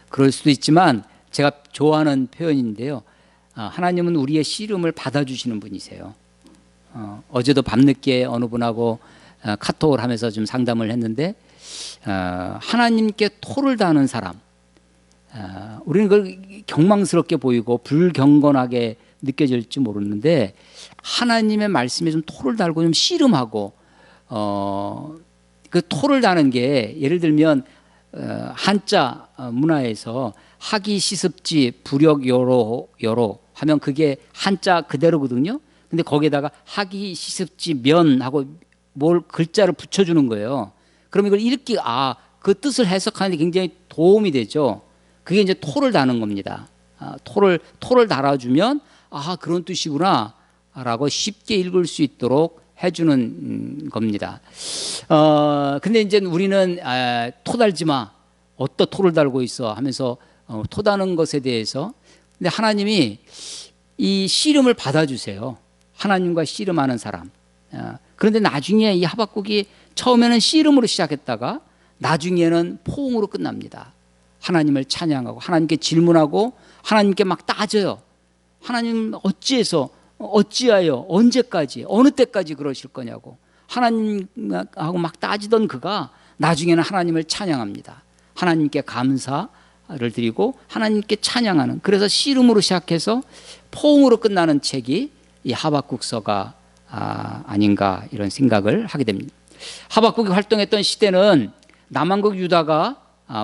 그럴 수도 있지만 제가 좋아하는 표현인데요. 하나님은 우리의 씨름을 받아주시는 분이세요. 어제도 밤늦게 어느 분하고 카톡을 하면서 좀 상담을 했는데 하나님께 토를 다는 사람, 우리는 그걸 경망스럽게 보이고 불경건하게 느껴질지 모르는데 하나님의 말씀에 좀 토를 달고 좀 씨름하고 그 토를 다는 게 예를 들면 한자 문화에서 하기 시습지 부력 여로 하면 그게 한자 그대로거든요. 근데 거기에다가 하기 시습지 면하고 뭘 글자를 붙여주는 거예요. 그럼 이걸 읽기 그 뜻을 해석하는데 굉장히 도움이 되죠. 그게 이제 토를 다는 겁니다. 토를 달아주면 그런 뜻이구나 라고 쉽게 읽을 수 있도록 해주는 겁니다. 근데 이제 우리는 토 달지 마. 어떤 토를 달고 있어 하면서 토 다는 것에 대해서 근데 하나님이 이 씨름을 받아주세요. 하나님과 씨름하는 사람. 그런데 나중에 이 하박국이 처음에는 씨름으로 시작했다가 나중에는 포옹으로 끝납니다. 하나님을 찬양하고 하나님께 질문하고 하나님께 막 따져요. 하나님 어찌해서 어찌하여 언제까지 어느 때까지 그러실 거냐고 하나님하고 막 따지던 그가 나중에는 하나님을 찬양합니다. 하나님께 감사를 드리고 하나님께 찬양하는 그래서 씨름으로 시작해서 포옹으로 끝나는 책이 이 하박국서가 아닌가 이런 생각을 하게 됩니다. 하박국이 활동했던 시대는 남왕국 유다가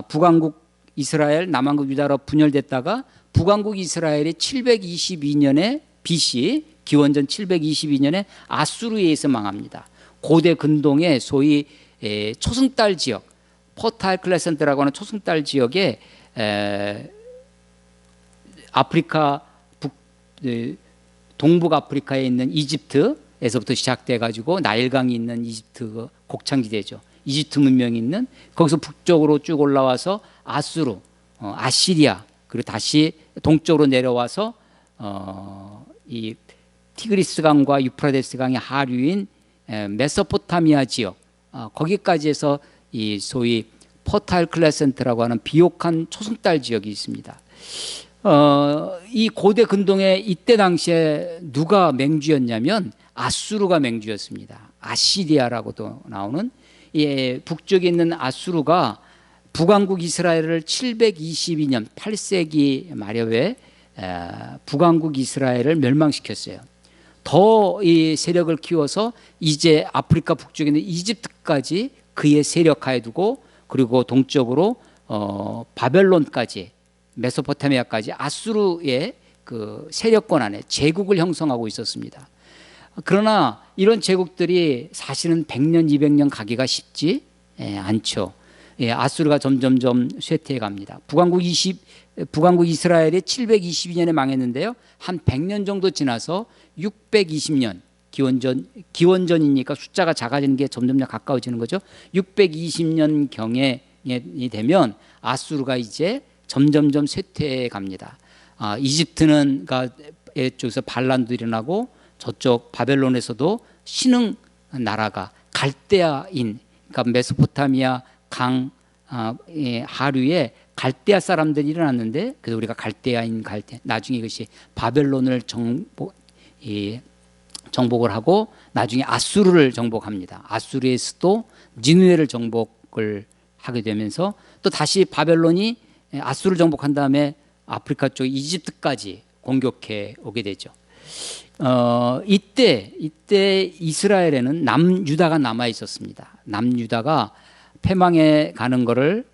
북왕국 이스라엘 남왕국 유다로 분열됐다가 북왕국 이스라엘이 722년에 BC 기원전 722년에 아수르에 의해서 망합니다. 고대 근동의 소위 초승달 지역 포탈 클레센트라고 하는 초승달 지역에 아프리카 동북 아프리카에 있는 이집트에서부터 시작돼 가지고 나일강이 있는 이집트 곡창지대죠. 이집트 문명이 있는 거기서 북쪽으로 쭉 올라와서 아수르, 아시리아 그리고 다시 동쪽으로 내려와서 이 티그리스 강과 유프라데스 강의 하류인 메소포타미아 지역 거기까지 해서 이 소위 포탈 클레센트라고 하는 비옥한 초승달 지역이 있습니다. 이 고대 근동에 이때 당시에 누가 맹주였냐면 아수르가 맹주였습니다. 아시리아라고도 나오는 북쪽에 있는 아수르가 북왕국 이스라엘을 722년 8세기 말엽에 북왕국 이스라엘을 멸망시켰어요. 더 이 세력을 키워서 이제 아프리카 북쪽에 있는 이집트까지 그의 세력하에 두고 그리고 동쪽으로 바벨론까지 메소포타미아까지 아수르의 그 세력권 안에 제국을 형성하고 있었습니다. 그러나 이런 제국들이 사실은 100년, 200년 가기가 쉽지 않죠. 아수르가 점점점 쇠퇴해 갑니다. 북왕국 이스라엘이 722년에 망했는데요. 한 100년 정도 지나서 620년 기원전이니까 숫자가 작아지는 게 점점 가까워지는 거죠. 620년 경에 되면 아수르가 이제 점점점 쇠퇴해 갑니다. 이집트는 쪽에서 반란도 일어나고 저쪽 바벨론에서도 신흥 나라가 갈대아인 그러니까 메소포타미아 강 하류에 갈대아 사람들이 일어났는데 그래서 우리가 갈대아인 나중에 이것이 바벨론을 정복을 하고 나중에 아수르를 정복합니다. 아수르의 수도 니느웨를 정복을 하게 되면서 또 다시 바벨론이 아수르를 정복한 다음에 아프리카 쪽 이집트까지 공격해 오게 되죠. 이때 이스라엘에는 남유다가 남아 있었습니다. 남유다가 패망해 가는 것을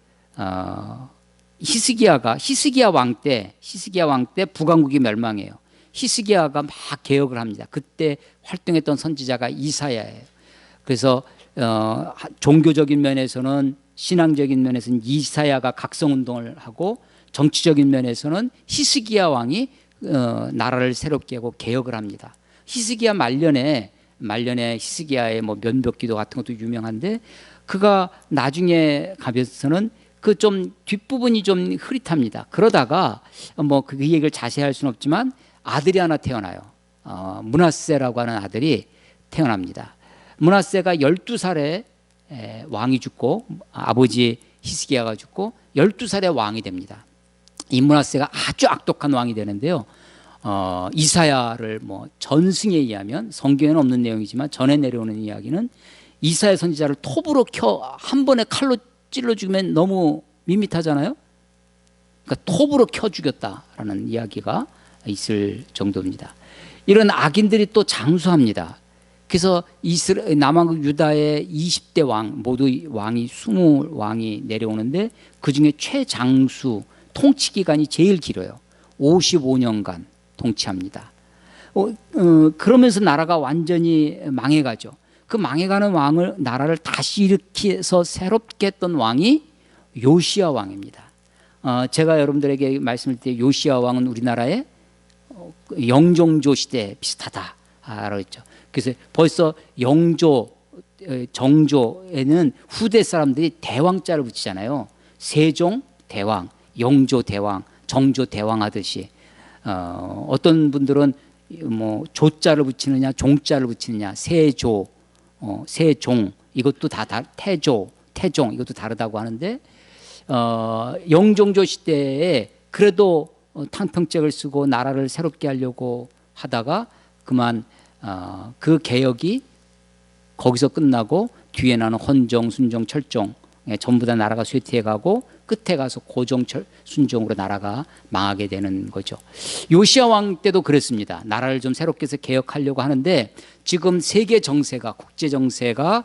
히스기야 왕 때 북왕국이 멸망해요. 히스기야가 막 개혁을 합니다. 그때 활동했던 선지자가 이사야예요. 그래서 종교적인 면에서는 신앙적인 면에서는 이사야가 각성운동을 하고 정치적인 면에서는 히스기야 왕이 나라를 새롭게 하고 개혁을 합니다. 히스기야 말년에 히스기야의 뭐 면벽기도 같은 것도 유명한데 그가 나중에 가면서는 그 좀 뒷부분이 좀 흐릿합니다. 그러다가 뭐 그 얘기를 자세히 할 수는 없지만 아들이 하나 태어나요. 므낫세라고 하는 아들이 태어납니다. 므낫세가 12살에 왕이 죽고 아버지 히스기야가 죽고 12살에 왕이 됩니다. 이 므낫세가 아주 악독한 왕이 되는데요. 이사야를 뭐 전승에 의하면, 성경에는 없는 내용이지만 전해 내려오는 이야기는 이사야 선지자를 톱으로 한 번에 칼로 찔러 죽이면 너무 밋밋하잖아요. 그러니까 톱으로 켜 죽였다라는 이야기가 있을 정도입니다. 이런 악인들이 또 장수합니다. 그래서 남왕국 유다의 20대 왕, 모두 왕이 20왕이 내려오는데 그중에 최장수 통치 기간이 제일 길어요. 55년간 통치합니다. 그러면서 나라가 완전히 망해가죠. 그 망해가는 나라를 다시 일으켜서 새롭게 했던 왕이 요시야 왕입니다. 제가 여러분들에게 말씀을 드릴 때 요시야 왕은 우리나라의 영종조 시대에 비슷하다라고 했죠. 그래서 벌써 영조, 정조에는 후대 사람들이 대왕자를 붙이잖아요. 세종 대왕, 영조 대왕, 정조 대왕 하듯이 어떤 분들은 뭐 조자를 붙이느냐 종자를 붙이느냐, 세조, 세종, 이것도 다 태조, 태종, 이것도 다르다고 하는데 영종조 시대에 그래도 탕평책을 쓰고 나라를 새롭게 하려고 하다가 그만 그 개혁이 거기서 끝나고 뒤에 나는 헌정, 순정, 철종 전부 다 나라가 쇠퇴해가고 끝에 가서 고정, 순종으로 나라가 망하게 되는 거죠. 요시야 왕 때도 그랬습니다. 나라를 좀 새롭게 해서 개혁하려고 하는데 지금 세계 정세가, 국제 정세가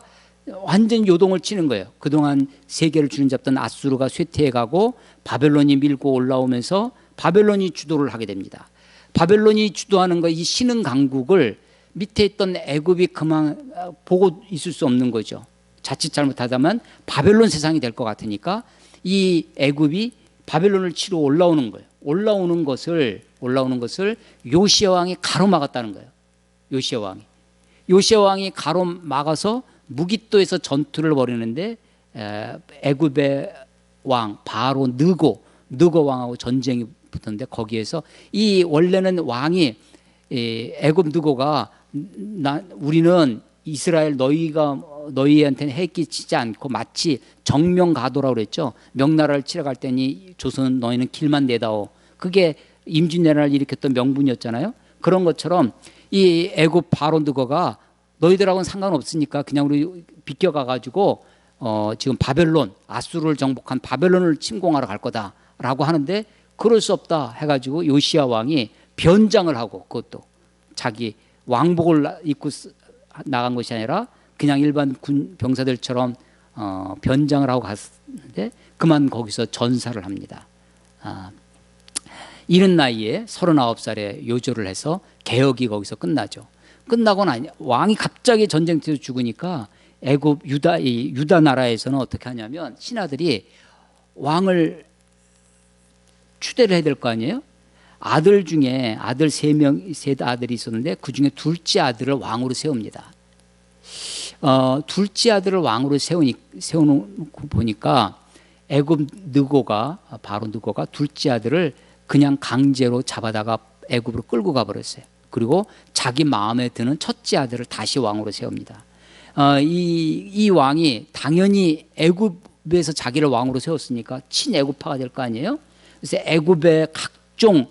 완전 요동을 치는 거예요. 그동안 세계를 주름잡던 아수르가 쇠퇴해가고 바벨론이 밀고 올라오면서 바벨론이 주도를 하게 됩니다. 바벨론이 주도하는 이 신흥 강국을 밑에 있던 애굽이 그만 보고 있을 수 없는 거죠. 자칫 잘못하다면 바벨론 세상이 될 것 같으니까 이 애굽이 바벨론을 치러 올라오는 거예요. 올라오는 것을 요시야 왕이 가로막았다는 거예요. 요시야 왕이 가로막아서 무깃도에서 전투를 벌이는데 애굽의 왕 바로 느고 왕하고 전쟁이 붙었는데 거기에서 이 원래는 왕이 애굽 느고가 우리는 이스라엘 너희한테는 해 끼치지 않고 마치 정명가도라고 그랬죠. 명나라를 치러 갈 때니 조선 너희는 길만 내다오. 그게 임진왜란을 일으켰던 명분이었잖아요. 그런 것처럼 이 애굽 바로 느고가 너희들하고는 상관없으니까 그냥 우리 비껴가가지고 지금 바벨론, 아수르를 정복한 바벨론을 침공하러 갈 거다라고 하는데 그럴 수 없다 해가지고 요시야 왕이 변장을 하고, 그것도 자기 왕복을 입고 나간 것이 아니라 그냥 일반 군 병사들처럼 변장을 하고 갔는데 그만 거기서 전사를 합니다. 이른 나이에 39살에 요절을 해서 개혁이 거기서 끝나죠. 끝나고 나니 왕이 갑자기 전쟁터에서 죽으니까 애굽 유다 나라에서는 어떻게 하냐면 신하들이 왕을 추대를 해야 될 거 아니에요. 아들 중에 세 아들이 있었는데 그 중에 둘째 아들을 왕으로 세웁니다. 둘째 아들을 왕으로 세워놓고 보니까 애굽 느고가 바로 느고가 둘째 아들을 그냥 강제로 잡아다가 애굽으로 끌고 가버렸어요. 그리고 자기 마음에 드는 첫째 아들을 다시 왕으로 세웁니다. 이 왕이 당연히 애굽에서 자기를 왕으로 세웠으니까 친애굽파가 될 거 아니에요. 그래서 애굽의 각종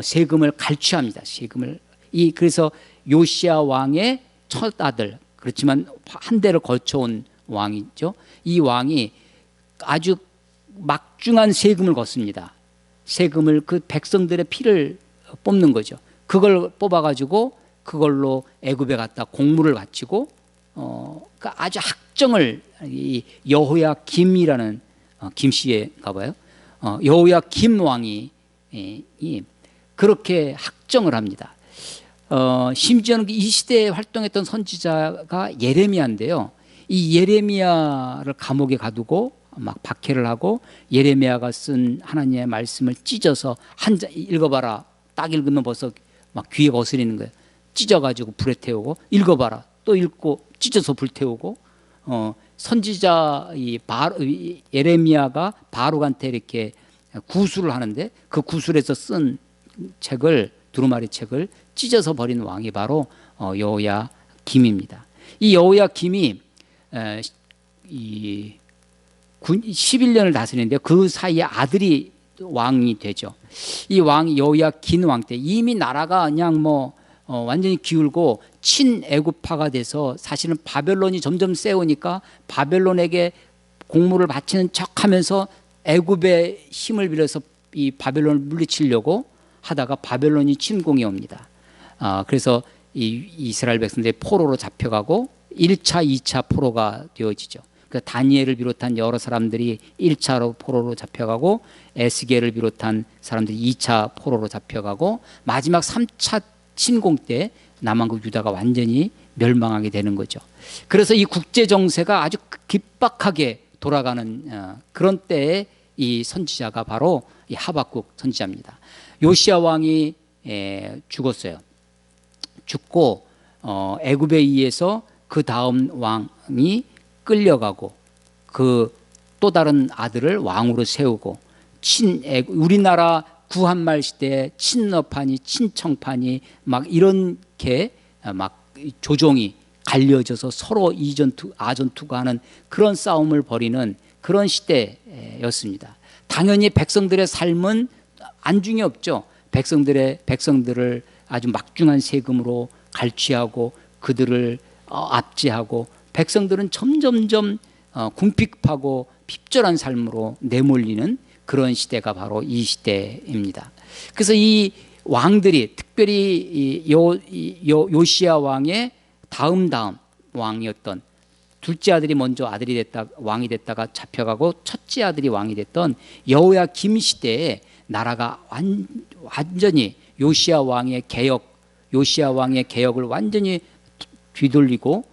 세금을 갈취합니다. 그래서 요시야 왕의 첫 아들, 그렇지만 한 대를 거쳐온 왕이죠. 이 왕이 아주 막중한 세금을 걷습니다. 세금을 그 백성들의 피를 뽑는 거죠. 그걸 뽑아가지고 그걸로 애굽에 갔다 공물을 바치고 그러니까 아주 학정을 여호야 김이라는 김씨인가 봐요. 여호야 김 왕이 그렇게 학정을 합니다. 심지어는 이 시대에 활동했던 선지자가 예레미야인데요. 이 예레미야를 감옥에 가두고 막 박해를 하고 예레미야가 쓴 하나님의 말씀을 찢어서 한 장 읽어봐라. 딱 읽으면 벌써 막 귀에 거스리는 거예요. 찢어가지고 불에 태우고 읽어봐라. 또 읽고 찢어서 불 태우고 선지자 예레미야가 바룩한테 이렇게 구술을 하는데 그 구술에서 쓴 책을 두루마리 책을 찢어서 버린 왕이 바로 여호야 김입니다. 이 여호야 김이 11년을 다스리는데 그 사이에 아들이 왕이 되죠. 이 왕이 여호야긴 왕 때 이미 나라가 그냥 완전히 기울고 친애굽파가 돼서 사실은 바벨론이 점점 세우니까 바벨론에게 공물을 바치는 척하면서 애굽의 힘을 빌려서 이 바벨론을 물리치려고 하다가 바벨론이 침공해 옵니다. 그래서 이 이스라엘 백성들이 포로로 잡혀가고 1차, 2차 포로가 되어지죠. 그 다니엘을 비롯한 여러 사람들이 1차로 포로로 잡혀가고 에스겔을 비롯한 사람들이 2차 포로로 잡혀가고 마지막 3차 침공 때 남한국 유다가 완전히 멸망하게 되는 거죠. 그래서 이 국제 정세가 아주 급박하게 돌아가는 그런 때에 이 선지자가 바로 이 하박국 선지자입니다. 요시야 왕이 죽었어요. 죽고 애굽에 의해서 그 다음 왕이 끌려가고 그 또 다른 아들을 왕으로 세우고 우리나라 구한말 시대에 친러파니 친청파니 막 이렇게 막 조종이 갈려져서 서로 이전투 아전투가 하는 그런 싸움을 벌이는 그런 시대였습니다. 당연히 백성들의 삶은 안중에 없죠. 백성들을 아주 막중한 세금으로 갈취하고 그들을 압제하고 백성들은 점점점 궁핍하고 핍절한 삶으로 내몰리는 그런 시대가 바로 이 시대입니다. 그래서 이 왕들이 특별히 요시야 왕의 다음 왕이었던 둘째 아들이 먼저 왕이 됐다가 잡혀가고 첫째 아들이 왕이 됐던 여호야김 시대에 나라가 완전히 요시야 왕의 개혁을 완전히 뒤돌려서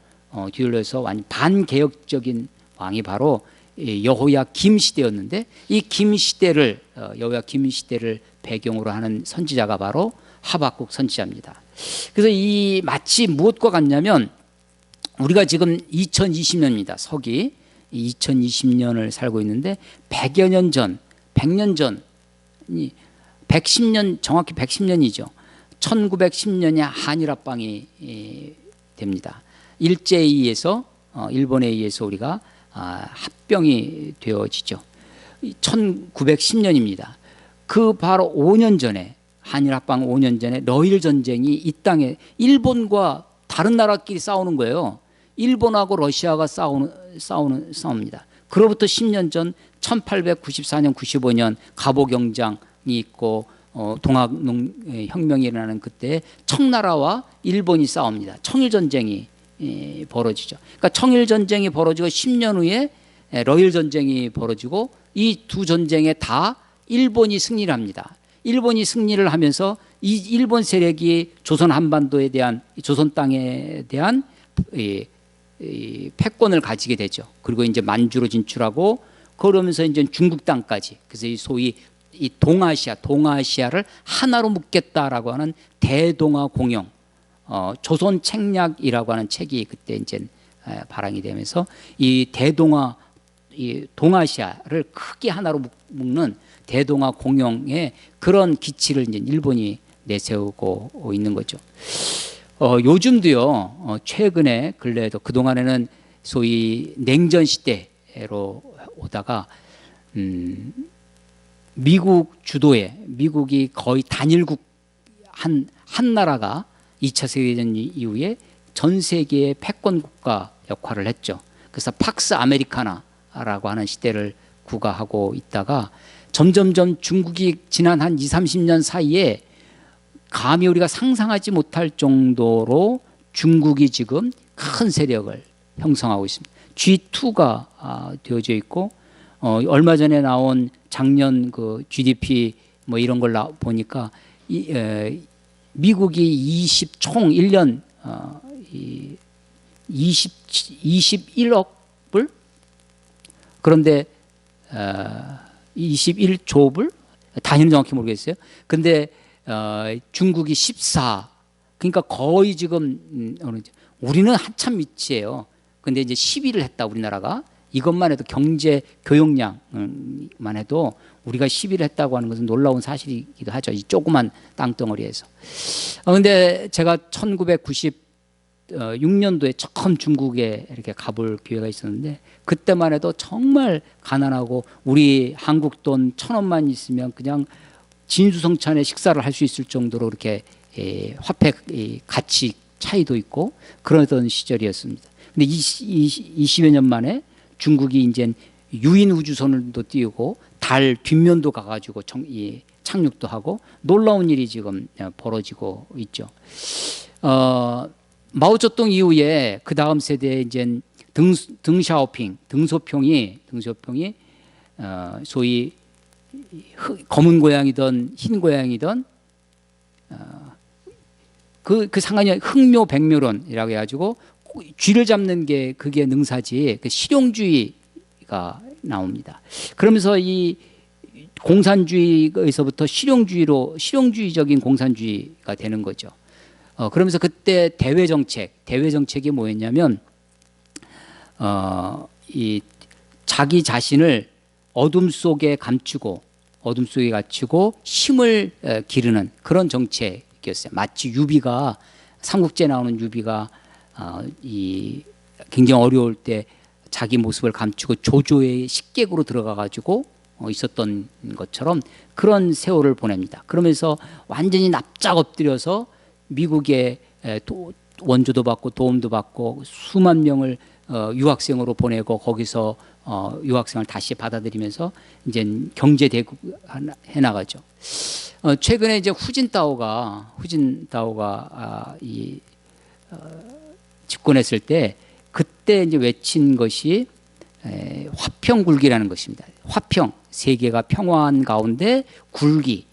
반개혁적인 왕이 바로 여호야김 시대였는데 이 여호야김 시대를 배경으로 하는 선지자가 바로 하박국 선지자입니다. 그래서 이 마치 무엇과 같냐면 우리가 지금 2020년입니다. 서기 2020년을 살고 있는데 100여 년 전, 100년 전, 110년 정확히 110년이죠. 1910년에 한일합방이 됩니다. 일제에 의해서 일본에 의해서 우리가 합병이 되어지죠. 1910년입니다. 그 바로 5년 전에 한일합방 5년 전에 러일 전쟁이 이 땅에 일본과 다른 나라끼리 싸우는 거예요. 일본하고 러시아가 싸웁니다. 그로부터 10년 전 1894년 95년 갑오경장이 있고 동학혁명이 일어나는 그때 청나라와 일본이 싸웁니다. 청일전쟁이 벌어지죠. 그러니까 청일전쟁이 벌어지고 10년 후에 러일전쟁이 벌어지고 이 두 전쟁에 다 일본이 승리를 합니다. 일본이 승리를 하면서 이 일본 세력이 조선 한반도에 대한 조선 땅에 대한 패권을 가지게 되죠. 그리고 이제 만주로 진출하고 그러면서 이제 중국 땅까지 그래서 이 소위 이 동아시아를 하나로 묶겠다라고 하는 대동아 공영 조선 책략이라고 하는 책이 그때 이제 발행이 되면서 이 동아시아를 크게 하나로 묶는 대동아 공영의 그런 기치를 이제 일본이 내세우고 있는 거죠. 요즘도요. 최근에 근래에도 그 동안에는 소위 냉전 시대로 오다가 미국 주도에 미국이 거의 단일국 한 나라가 2차 세계대전 이후에 전 세계의 패권 국가 역할을 했죠. 그래서 팍스 아메리카나라고 하는 시대를 구가하고 있다가 점점점 중국이 지난 한 20, 30년 사이에 감히 우리가 상상하지 못할 정도로 중국이 지금 큰 세력을 형성하고 있습니다. G2가 되어져 있고 얼마 전에 나온 작년 그 GDP 뭐 이런 걸 보니까 미국이 총 1년 21억 불 그런데 21조 불 단위는 정확히 모르겠어요. 근데 중국이 14 그러니까 거의 지금 우리는 한참 밑이에요. 근데 이제 10위를 했다 우리나라가. 이것만 해도 경제 교역량만 해도 우리가 10위를 했다고 하는 것은 놀라운 사실이기도 하죠. 이 조그만 땅덩어리에서. 근데 제가 6년도에 처음 중국에 이렇게 가볼 기회가 있었는데 그때만 해도 정말 가난하고 우리 한국 돈 1,000원만 있으면 그냥 진수성찬의 식사를 할 수 있을 정도로 이렇게 화폐 가치 차이도 있고 그러던 시절이었습니다. 근데 20여 년 만에 중국이 이제 유인 우주선도 띄우고 달 뒷면도 가가지고 착륙도 하고 놀라운 일이 지금 벌어지고 있죠. 마오쩌둥 이후에 그 다음 세대에 이제 등샤오핑, 등소평이 소위 검은 고양이든 흰 고양이든 그 상관이 흑묘 백묘론이라고 해가지고 쥐를 잡는 게 그게 능사지 그 실용주의가 나옵니다. 그러면서 이 공산주의에서부터 실용주의적인 공산주의가 되는 거죠. 그러면서 그때 대외정책이 뭐였냐면 이 자기 자신을 어둠 속에 감추고 힘을 기르는 그런 정책이었어요. 마치 유비가 삼국지에 나오는 유비가 이 굉장히 어려울 때 자기 모습을 감추고 조조의 식객으로 들어가 가지고 있었던 것처럼 그런 세월을 보냅니다. 그러면서 완전히 납작 엎드려서 미국에 원조도 받고 도움도 받고 수만 명을 유학생으로 보내고 거기서 유학생을 다시 받아들이면서 이제 경제 대국 해 나가죠. 최근에 이제 후진타오가 집권했을 때 그때 이제 외친 것이 화평굴기라는 것입니다. 화평, 세계가 평화한 가운데 굴기,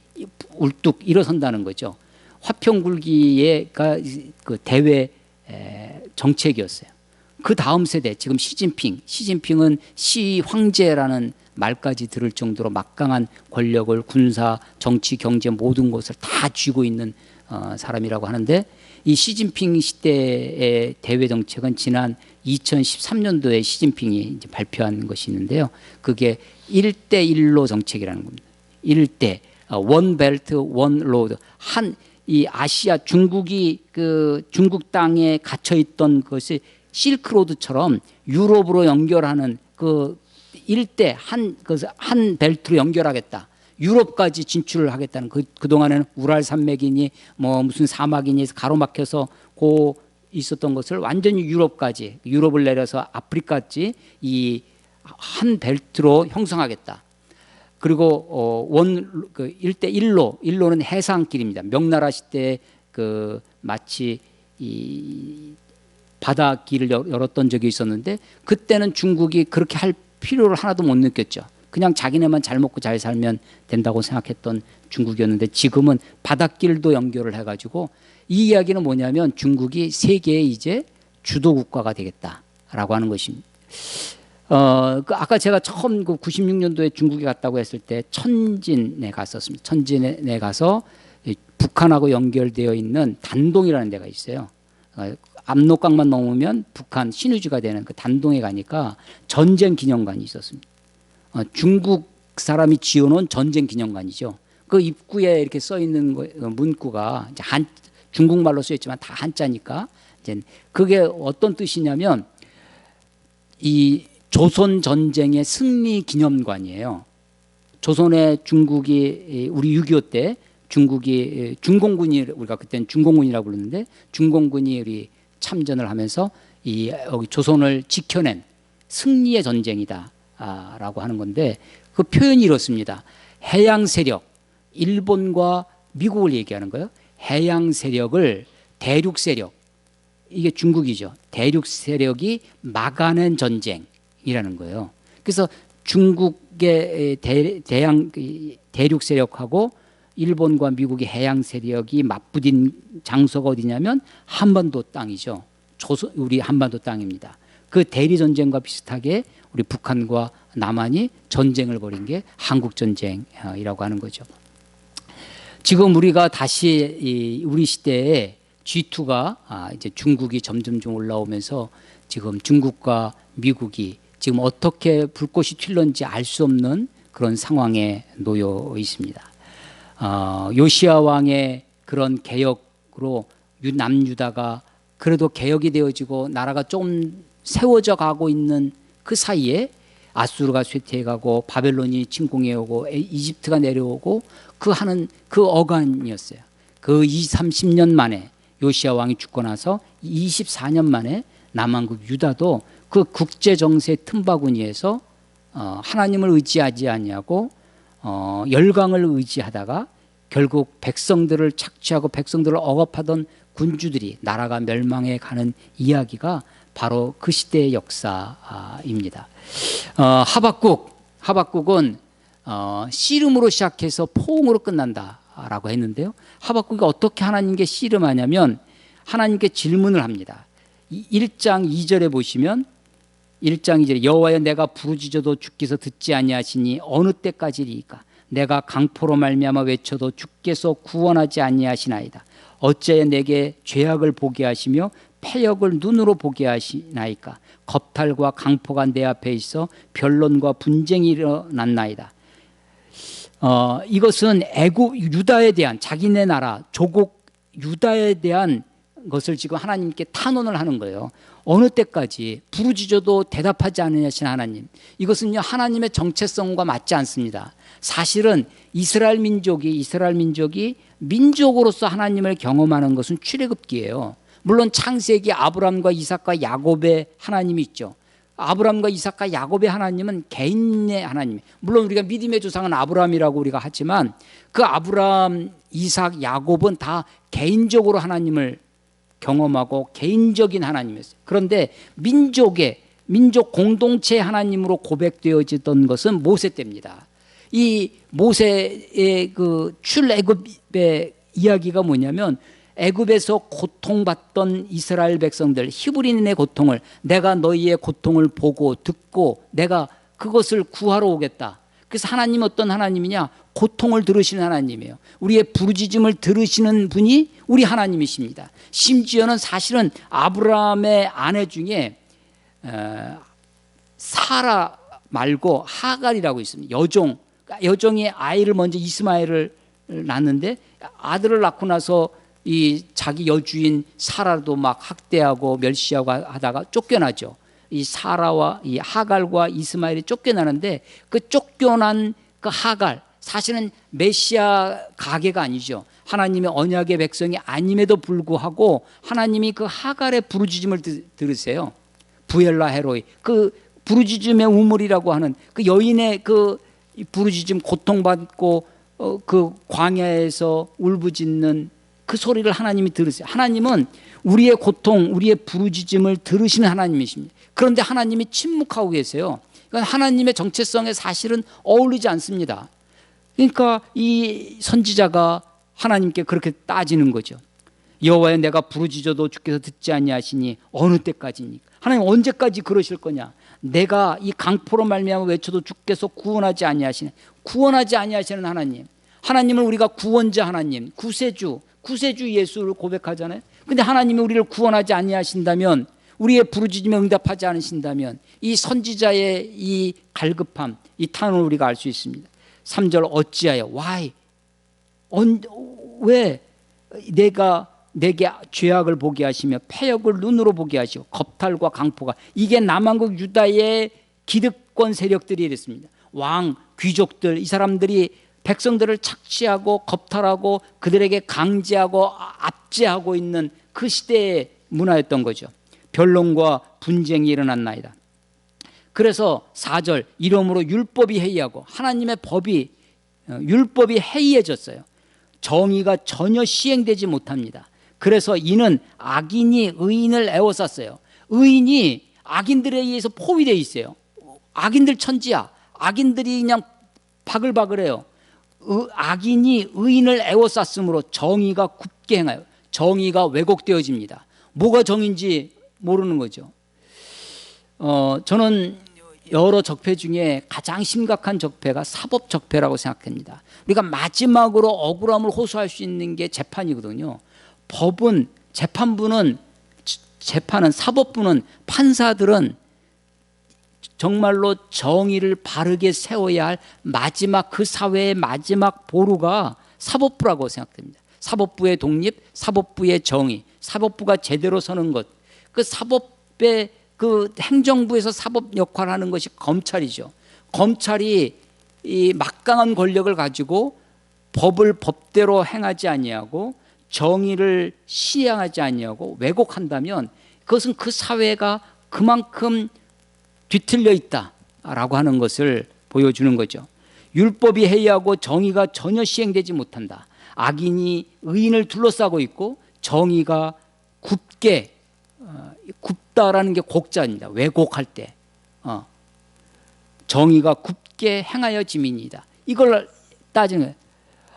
울뚝 일어선다는 거죠. 화평굴기가 그 대외 정책이었어요. 그 다음 세대, 지금 시진핑은 시황제라는 말까지 들을 정도로 막강한 권력을 군사, 정치, 경제 모든 것을 다 쥐고 있는 사람이라고 하는데 이 시진핑 시대의 대외 정책은 지난 2013년도에 시진핑이 이제 발표한 것이 있는데요. 그게 1대1로 정책이라는 겁니다. 1대, 원 벨트, 원 로드. 이 아시아 중국이 중국 땅에 갇혀 있던 것이 실크로드처럼 유럽으로 연결하는 그 일대 한 벨트로 연결하겠다. 유럽까지 진출을 하겠다는 그동안에는 우랄 산맥이니 뭐 무슨 사막이니 가로막혀서 있었던 것을 완전히 유럽을 내려서 아프리카까지 이 한 벨트로 형성하겠다. 그리고 일로는 해상길입니다. 명나라 시대에 마치 이 바다길을 열었던 적이 있었는데 그때는 중국이 그렇게 할 필요를 하나도 못 느꼈죠. 그냥 자기네만 잘 먹고 잘 살면 된다고 생각했던 중국이었는데 지금은 바닷길도 연결을 해가지고 이 이야기는 뭐냐면 중국이 세계의 이제 주도 국가가 되겠다라고 하는 것입니다. 아까 제가 처음 96년도에 중국에 갔다고 했을 때 천진에 갔었습니다. 천진에 가서 북한하고 연결되어 있는 단동이라는 데가 있어요. 압록강만 넘으면 북한 신의주가 되는 그 단동에 가니까 전쟁 기념관이 있었습니다. 중국 사람이 지어놓은 전쟁 기념관이죠. 그 입구에 이렇게 써 있는 문구가 이제 중국말로 써 있지만 다 한자니까 이제 그게 어떤 뜻이냐면 이 조선 전쟁의 승리 기념관이에요. 조선의 중국이 우리 6.25 때 중국이 중공군이 우리가 그때는 중공군이라고 부르는데 중공군이 우리 참전을 하면서 여기 조선을 지켜낸 승리의 전쟁이다라고 하는 건데 그 표현이 이렇습니다. 해양 세력, 일본과 미국을 얘기하는 거예요. 해양 세력을 대륙 세력, 이게 중국이죠. 대륙 세력이 막아낸 전쟁이라는 거예요. 그래서 중국의 대륙 세력하고 일본과 미국의 해양 세력이 맞붙은 장소가 어디냐면 한반도 땅이죠. 우리 한반도 땅입니다. 그 대리 전쟁과 비슷하게 우리 북한과 남한이 전쟁을 벌인 게 한국 전쟁이라고 하는 거죠. 지금 우리가 다시 우리 시대에 G2가 이제 중국이 점점 좀 올라오면서 지금 중국과 미국이 지금 어떻게 불꽃이 튈런지 알 수 없는 그런 상황에 놓여 있습니다. 요시야 왕의 그런 개혁으로 남유다가 그래도 개혁이 되어지고 나라가 좀 세워져 가고 있는 그 사이에 아수르가 쇠퇴해가고 바벨론이 침공해 오고 이집트가 내려오고 그 하는 그 어간이었어요. 그 30년 만에 요시야 왕이 죽고 나서 24년 만에 남한국 유다도 그 국제 정세 틈바구니에서 하나님을 의지하지 아니하고 열강을 의지하다가 결국 백성들을 착취하고 백성들을 억압하던 군주들이 나라가 멸망해 가는 이야기가 바로 그 시대의 역사입니다. 하박국은 씨름으로 시작해서 포옹으로 끝난다라고 했는데요. 하박국이 어떻게 하나님께 씨름하냐면 하나님께 질문을 합니다. 1장 2절에 보시면 1장 2절에 여호와여 내가 부르짖어도 주께서 듣지 아니하시니 어느 때까지리이까 내가 강포로 말미암아 외쳐도 주께서 구원하지 아니하시나이다. 어찌하여 내게 죄악을 보게 하시며 패역을 눈으로 보게 하시나이까. 겁탈과 강포가 내 앞에 있어 변론과 분쟁이 일어났나이다. 이것은 애굽 유다에 대한 자기네 나라 조국 유다에 대한 것을 지금 하나님께 탄원을 하는 거예요. 어느 때까지 부르짖어도 대답하지 않으신 하나님. 이것은요 하나님의 정체성과 맞지 않습니다. 사실은 이스라엘 민족이 민족으로서 하나님을 경험하는 것은 출애굽기예요. 물론 창세기 아브라함과 이삭과 야곱의 하나님이 있죠. 아브라함과 이삭과 야곱의 하나님은 개인의 하나님. 물론 우리가 믿음의 조상은 아브라함이라고 우리가 하지만 그 아브라함, 이삭, 야곱은 다 개인적으로 하나님을 경험하고 개인적인 하나님이었어요. 그런데 민족 공동체 하나님으로 고백되어지던 것은 모세 때입니다. 이 모세의 그 출애굽의 이야기가 뭐냐면 애굽에서 고통받던 이스라엘 백성들 히브리인의 고통을 내가 너희의 고통을 보고 듣고 내가 그것을 구하러 오겠다. 그래서 하나님 어떤 하나님이냐? 고통을 들으시는 하나님이에요. 우리의 부르짖음을 들으시는 분이 우리 하나님이십니다. 심지어는 사실은 아브라함의 아내 중에 사라 말고 하갈이라고 있습니다. 여종이 아이를 먼저 이스마엘을 낳는데 아들을 낳고 나서 이 자기 여주인 사라도 막 학대하고 멸시하고 하다가 쫓겨나죠. 이 사라와 이 하갈과 이스마엘이 쫓겨나는데 그 쫓겨난 그 하갈 사실은 메시아 가계가 아니죠. 하나님의 언약의 백성이 아님에도 불구하고 하나님이 그 하갈의 부르짖음을 들으세요. 부엘라 헤로이 그 부르짖음의 우물이라고 하는 그 여인의 그 부르짖음 고통받고 그 광야에서 울부짖는 그 소리를 하나님이 들으세요. 하나님은 우리의 고통, 우리의 부르짖음을 들으시는 하나님이십니다. 그런데 하나님이 침묵하고 계세요. 그러니까 하나님의 정체성에 사실은 어울리지 않습니다. 그러니까 이 선지자가 하나님께 그렇게 따지는 거죠. 여호와여 내가 부르짖어도 주께서 듣지 아니하시니 어느 때까지니까. 하나님 언제까지 그러실 거냐. 내가 이 강포로 말미암아 외쳐도 주께서 구원하지 아니하시네. 구원하지 아니하시는 하나님. 하나님은 우리가 구원자 하나님, 구세주 예수를 고백하잖아요. 근데 하나님이 우리를 구원하지 아니하신다면, 우리의 부르짖음에 응답하지 않으신다면 이 선지자의 이 갈급함, 이 탄원을 우리가 알 수 있습니다. 3절 어찌하여 why 왜 내가 내게 죄악을 보게 하시며 패역을 눈으로 보게 하시고 겁탈과 강포가 이게 남한국 유다의 기득권 세력들이 이랬습니다. 왕, 귀족들 이 사람들이 백성들을 착취하고 겁탈하고 그들에게 강제하고 압제하고 있는 그 시대의 문화였던 거죠. 변론과 분쟁이 일어났나이다. 그래서 4절 이러므로 율법이 해이하고 하나님의 율법이 해이해졌어요. 정의가 전혀 시행되지 못합니다. 그래서 이는 악인이 의인을 애워쌌어요. 의인이 악인들에 의해서 포위되어 있어요. 악인들 천지야. 악인들이 그냥 바글바글해요. 악인이 의인을 애워쌌으므로 정의가 굳게 행하여 정의가 왜곡되어집니다. 뭐가 정의인지 모르는 거죠. 저는 여러 적폐 중에 가장 심각한 적폐가 사법적폐라고 생각합니다. 우리가 마지막으로 억울함을 호소할 수 있는 게 재판이거든요. 재판은 사법부는 판사들은 정말로 정의를 바르게 세워야 할 마지막 그 사회의 마지막 보루가 사법부라고 생각됩니다. 사법부의 독립, 사법부의 정의, 사법부가 제대로 서는 것, 그 사법의 그 행정부에서 사법 역할을 하는 것이 검찰이죠. 검찰이 이 막강한 권력을 가지고 법을 법대로 행하지 아니하고 정의를 시행하지 아니하고 왜곡한다면 그것은 그 사회가 그만큼 뒤틀려 있다라고 하는 것을 보여주는 거죠. 율법이 해이하고 정의가 전혀 시행되지 못한다. 악인이 의인을 둘러싸고 있고 정의가 굽다라는 게 곡자입니다. 왜곡할 때 정의가 굽게 행하여짐이니이다. 이걸 따지는 거예요.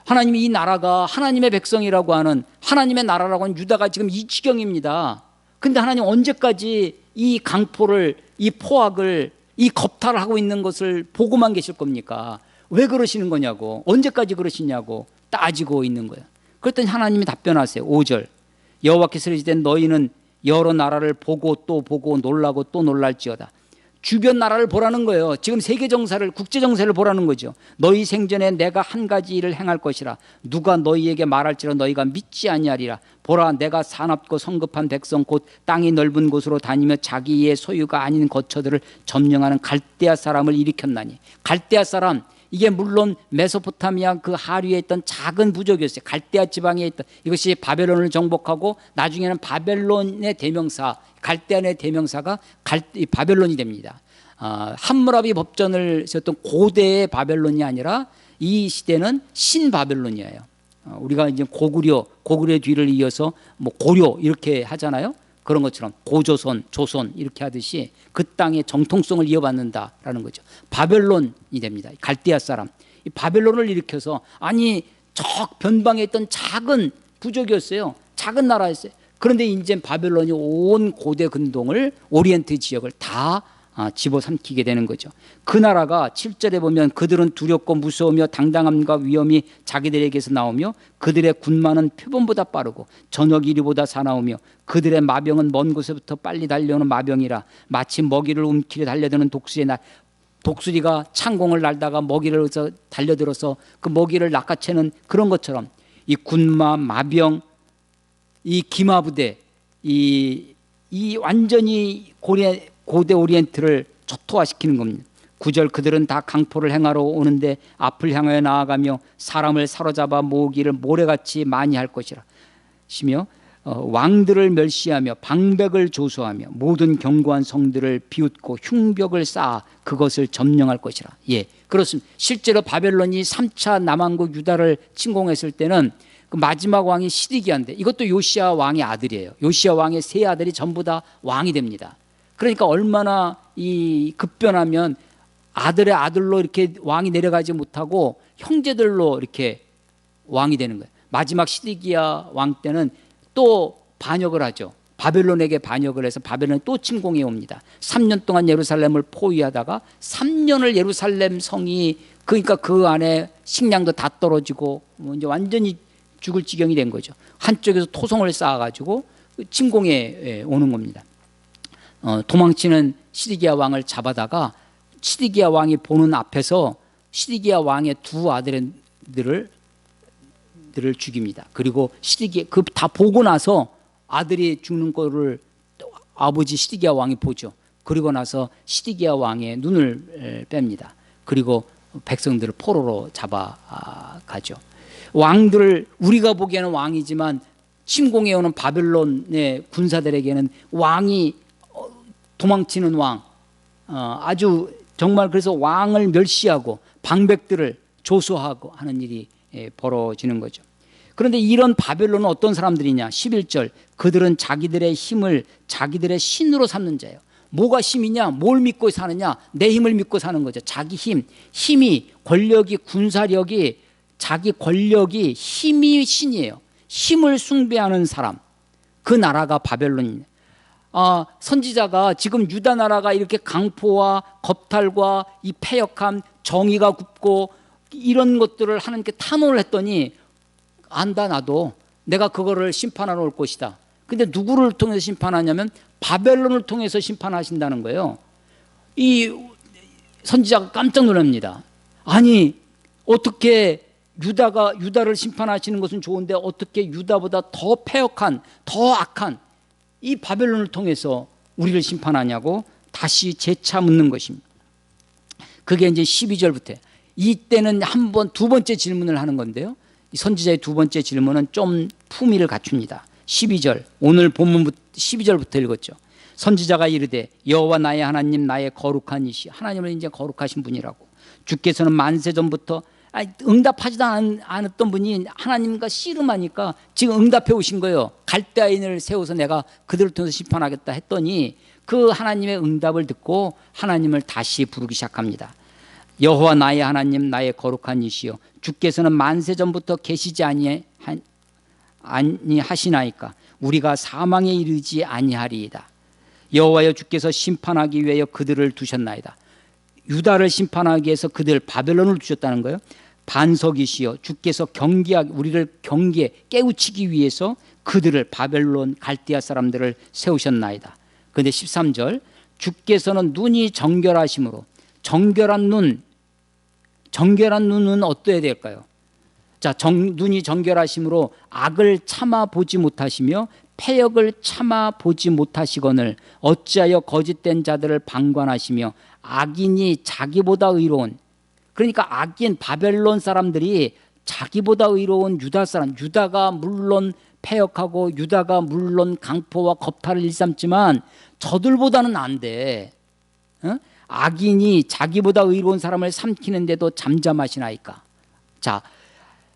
하나님이 이 나라가 하나님의 백성이라고 하는 하나님의 나라라고 하는 유다가 지금 이 지경입니다. 근데 하나님 언제까지 이 강포를, 이 포악을, 이 겁탈을 하고 있는 것을 보고만 계실 겁니까? 왜 그러시는 거냐고, 언제까지 그러시냐고 따지고 있는 거예요. 그랬더니 하나님이 답변하세요. 5절 여호와께서 이르시되 너희는 여러 나라를 보고 또 보고 놀라고 또 놀랄지어다. 주변 나라를 보라는 거예요. 지금 세계 정사를, 국제 정세를 보라는 거죠. 너희 생전에 내가 한 가지 일을 행할 것이라. 누가 너희에게 말할지라 너희가 믿지 아니하리라. 보라, 내가 사납고 성급한 백성 곧 땅이 넓은 곳으로 다니며 자기의 소유가 아닌 거처들을 점령하는 갈대아 사람을 일으켰나니. 갈대아 사람, 이게 물론 메소포타미아 그 하류에 있던 작은 부족이었어요. 갈대아 지방에 있던, 이것이 바벨론을 정복하고 나중에는 바벨론의 대명사, 갈대아의 대명사가 바벨론이 됩니다. 함무라비 법전을 썼던 고대의 바벨론이 아니라 이 시대는 신바벨론이에요. 우리가 이제 고구려의 뒤를 이어서 뭐 고려 이렇게 하잖아요. 그런 것처럼 고조선, 조선 이렇게 하듯이 그 땅의 정통성을 이어받는다라는 거죠. 바벨론이 됩니다. 갈대아 사람. 이 바벨론을 일으켜서, 아니 저 변방에 있던 작은 부족이었어요. 작은 나라였어요. 그런데 이제 바벨론이 온 고대 근동을, 오리엔트 지역을 다 집어삼키게 되는 거죠. 그 나라가 7절에 보면 그들은 두렵고 무서우며 당당함과 위엄이 자기들에게서 나오며 그들의 군마는 표범보다 빠르고 저녁 이리보다 사나우며 그들의 마병은 먼 곳에부터 빨리 달려오는 마병이라. 마치 먹이를 움키려 달려드는 독수리가 창공을 날다가 먹이를 달려들어서 그 먹이를 낚아채는 그런 것처럼 이 군마, 마병, 이 기마부대, 이 완전히 고대 오리엔트를 초토화시키는 겁니다. 9절 그들은 다 강포를 행하러 오는데 앞을 향하여 나아가며 사람을 사로잡아 모으기를 모래같이 많이 할 것이라. 시며 왕들을 멸시하며 방백을 조소하며 모든 견고한 성들을 비웃고 흉벽을 쌓아 그것을 점령할 것이라. 예, 그렇습니다. 실제로 바벨론이 3차 남왕국 유다를 침공했을 때는 그 마지막 왕이 시드기야인데 이것도 요시야 왕의 아들이에요. 요시야 왕의 세 아들이 전부 다 왕이 됩니다. 그러니까 얼마나 이 급변하면 아들의 아들로 이렇게 왕이 내려가지 못하고 형제들로 이렇게 왕이 되는 거예요. 마지막 시드기야 왕 때는 또 반역을 하죠. 바벨론에게 반역을 해서 바벨론이 또 침공해 옵니다. 3년 동안 예루살렘을 포위하다가 3년을 예루살렘 성이, 그러니까 그 안에 식량도 다 떨어지고 뭐 이제 완전히 죽을 지경이 된 거죠. 한쪽에서 토성을 쌓아가지고 침공해 오는 겁니다. 도망치는 시드기야 왕을 잡아다가 시드기야 왕이 보는 앞에서 시드기야 왕의 두 아들들을 죽입니다. 그리고 시드기야 그 다 보고 나서 아들이 죽는 거를 아버지 시드기야 왕이 보죠. 그리고 나서 시드기야 왕의 눈을 뺍니다. 그리고 백성들을 포로로 잡아가죠. 왕들을, 우리가 보기에는 왕이지만 침공해 오는 바벨론의 군사들에게는 왕이 도망치는 왕, 아주 정말 그래서 왕을 멸시하고 방백들을 조소하고 하는 일이 벌어지는 거죠. 그런데 이런 바벨론은 어떤 사람들이냐? 11절 그들은 자기들의 힘을 자기들의 신으로 삼는 자예요. 뭐가 힘이냐? 뭘 믿고 사느냐? 내 힘을 믿고 사는 거죠. 자기 힘이, 권력이, 군사력이, 자기 권력이, 힘이 신이에요. 힘을 숭배하는 사람, 그 나라가 바벨론입니다. 선지자가 지금 유다 나라가 이렇게 강포와 겁탈과 이 패역함, 정의가 굽고 이런 것들을 하나님께 탄원을 했더니, 안다, 나도 내가 그거를 심판하러 올 것이다. 근데 누구를 통해서 심판하냐면 바벨론을 통해서 심판하신다는 거예요. 이 선지자가 깜짝 놀랍니다. 아니 어떻게 유다를 심판하시는 것은 좋은데 어떻게 유다보다 더 패역한, 더 악한 이 바벨론을 통해서 우리를 심판하냐고 다시 재차 묻는 것입니다. 그게 이제 12절부터. 이때는 두 번째 질문을 하는 건데요. 선지자의 두 번째 질문은 좀 품위를 갖춥니다. 12절, 오늘 본문부터 12절부터 읽었죠. 선지자가 이르되 여호와 나의 하나님, 나의 거룩한 이시. 하나님은 이제 거룩하신 분이라고. 주께서는 만세 전부터 응답하지도 않았던 분이 하나님과 씨름하니까 지금 응답해 오신 거예요. 갈대아인을 세워서 내가 그들을 통해서 심판하겠다 했더니 그 하나님의 응답을 듣고 하나님을 다시 부르기 시작합니다. 여호와 나의 하나님, 나의 거룩한 이시여, 주께서는 만세 전부터 계시지 아니하시나이까 우리가 사망에 이르지 아니하리이다. 여호와여, 주께서 심판하기 위하여 그들을 두셨나이다. 유다를 심판하기 위해서 그들 바벨론을 두셨다는 거예요. 반석이시여, 주께서 우리를 깨우치기 위해서 그들을 바벨론 갈대아 사람들을 세우셨나이다. 그런데 13절, 주께서는 눈이 정결하심으로. 정결한 눈은 어떠해야 될까요? 자, 눈이 정결하심으로 악을 참아 보지 못하시며 패역을 참아 보지 못하시거늘 어찌하여 거짓된 자들을 방관하시며 악인이 자기보다 의로운, 그러니까 악인 바벨론 사람들이 자기보다 의로운 유다가 물론 패역하고 유다가 물론 강포와 겁탈을 일삼지만 저들보다는 안 돼. 악인이 자기보다 의로운 사람을 삼키는데도 잠잠하시나이까. 자,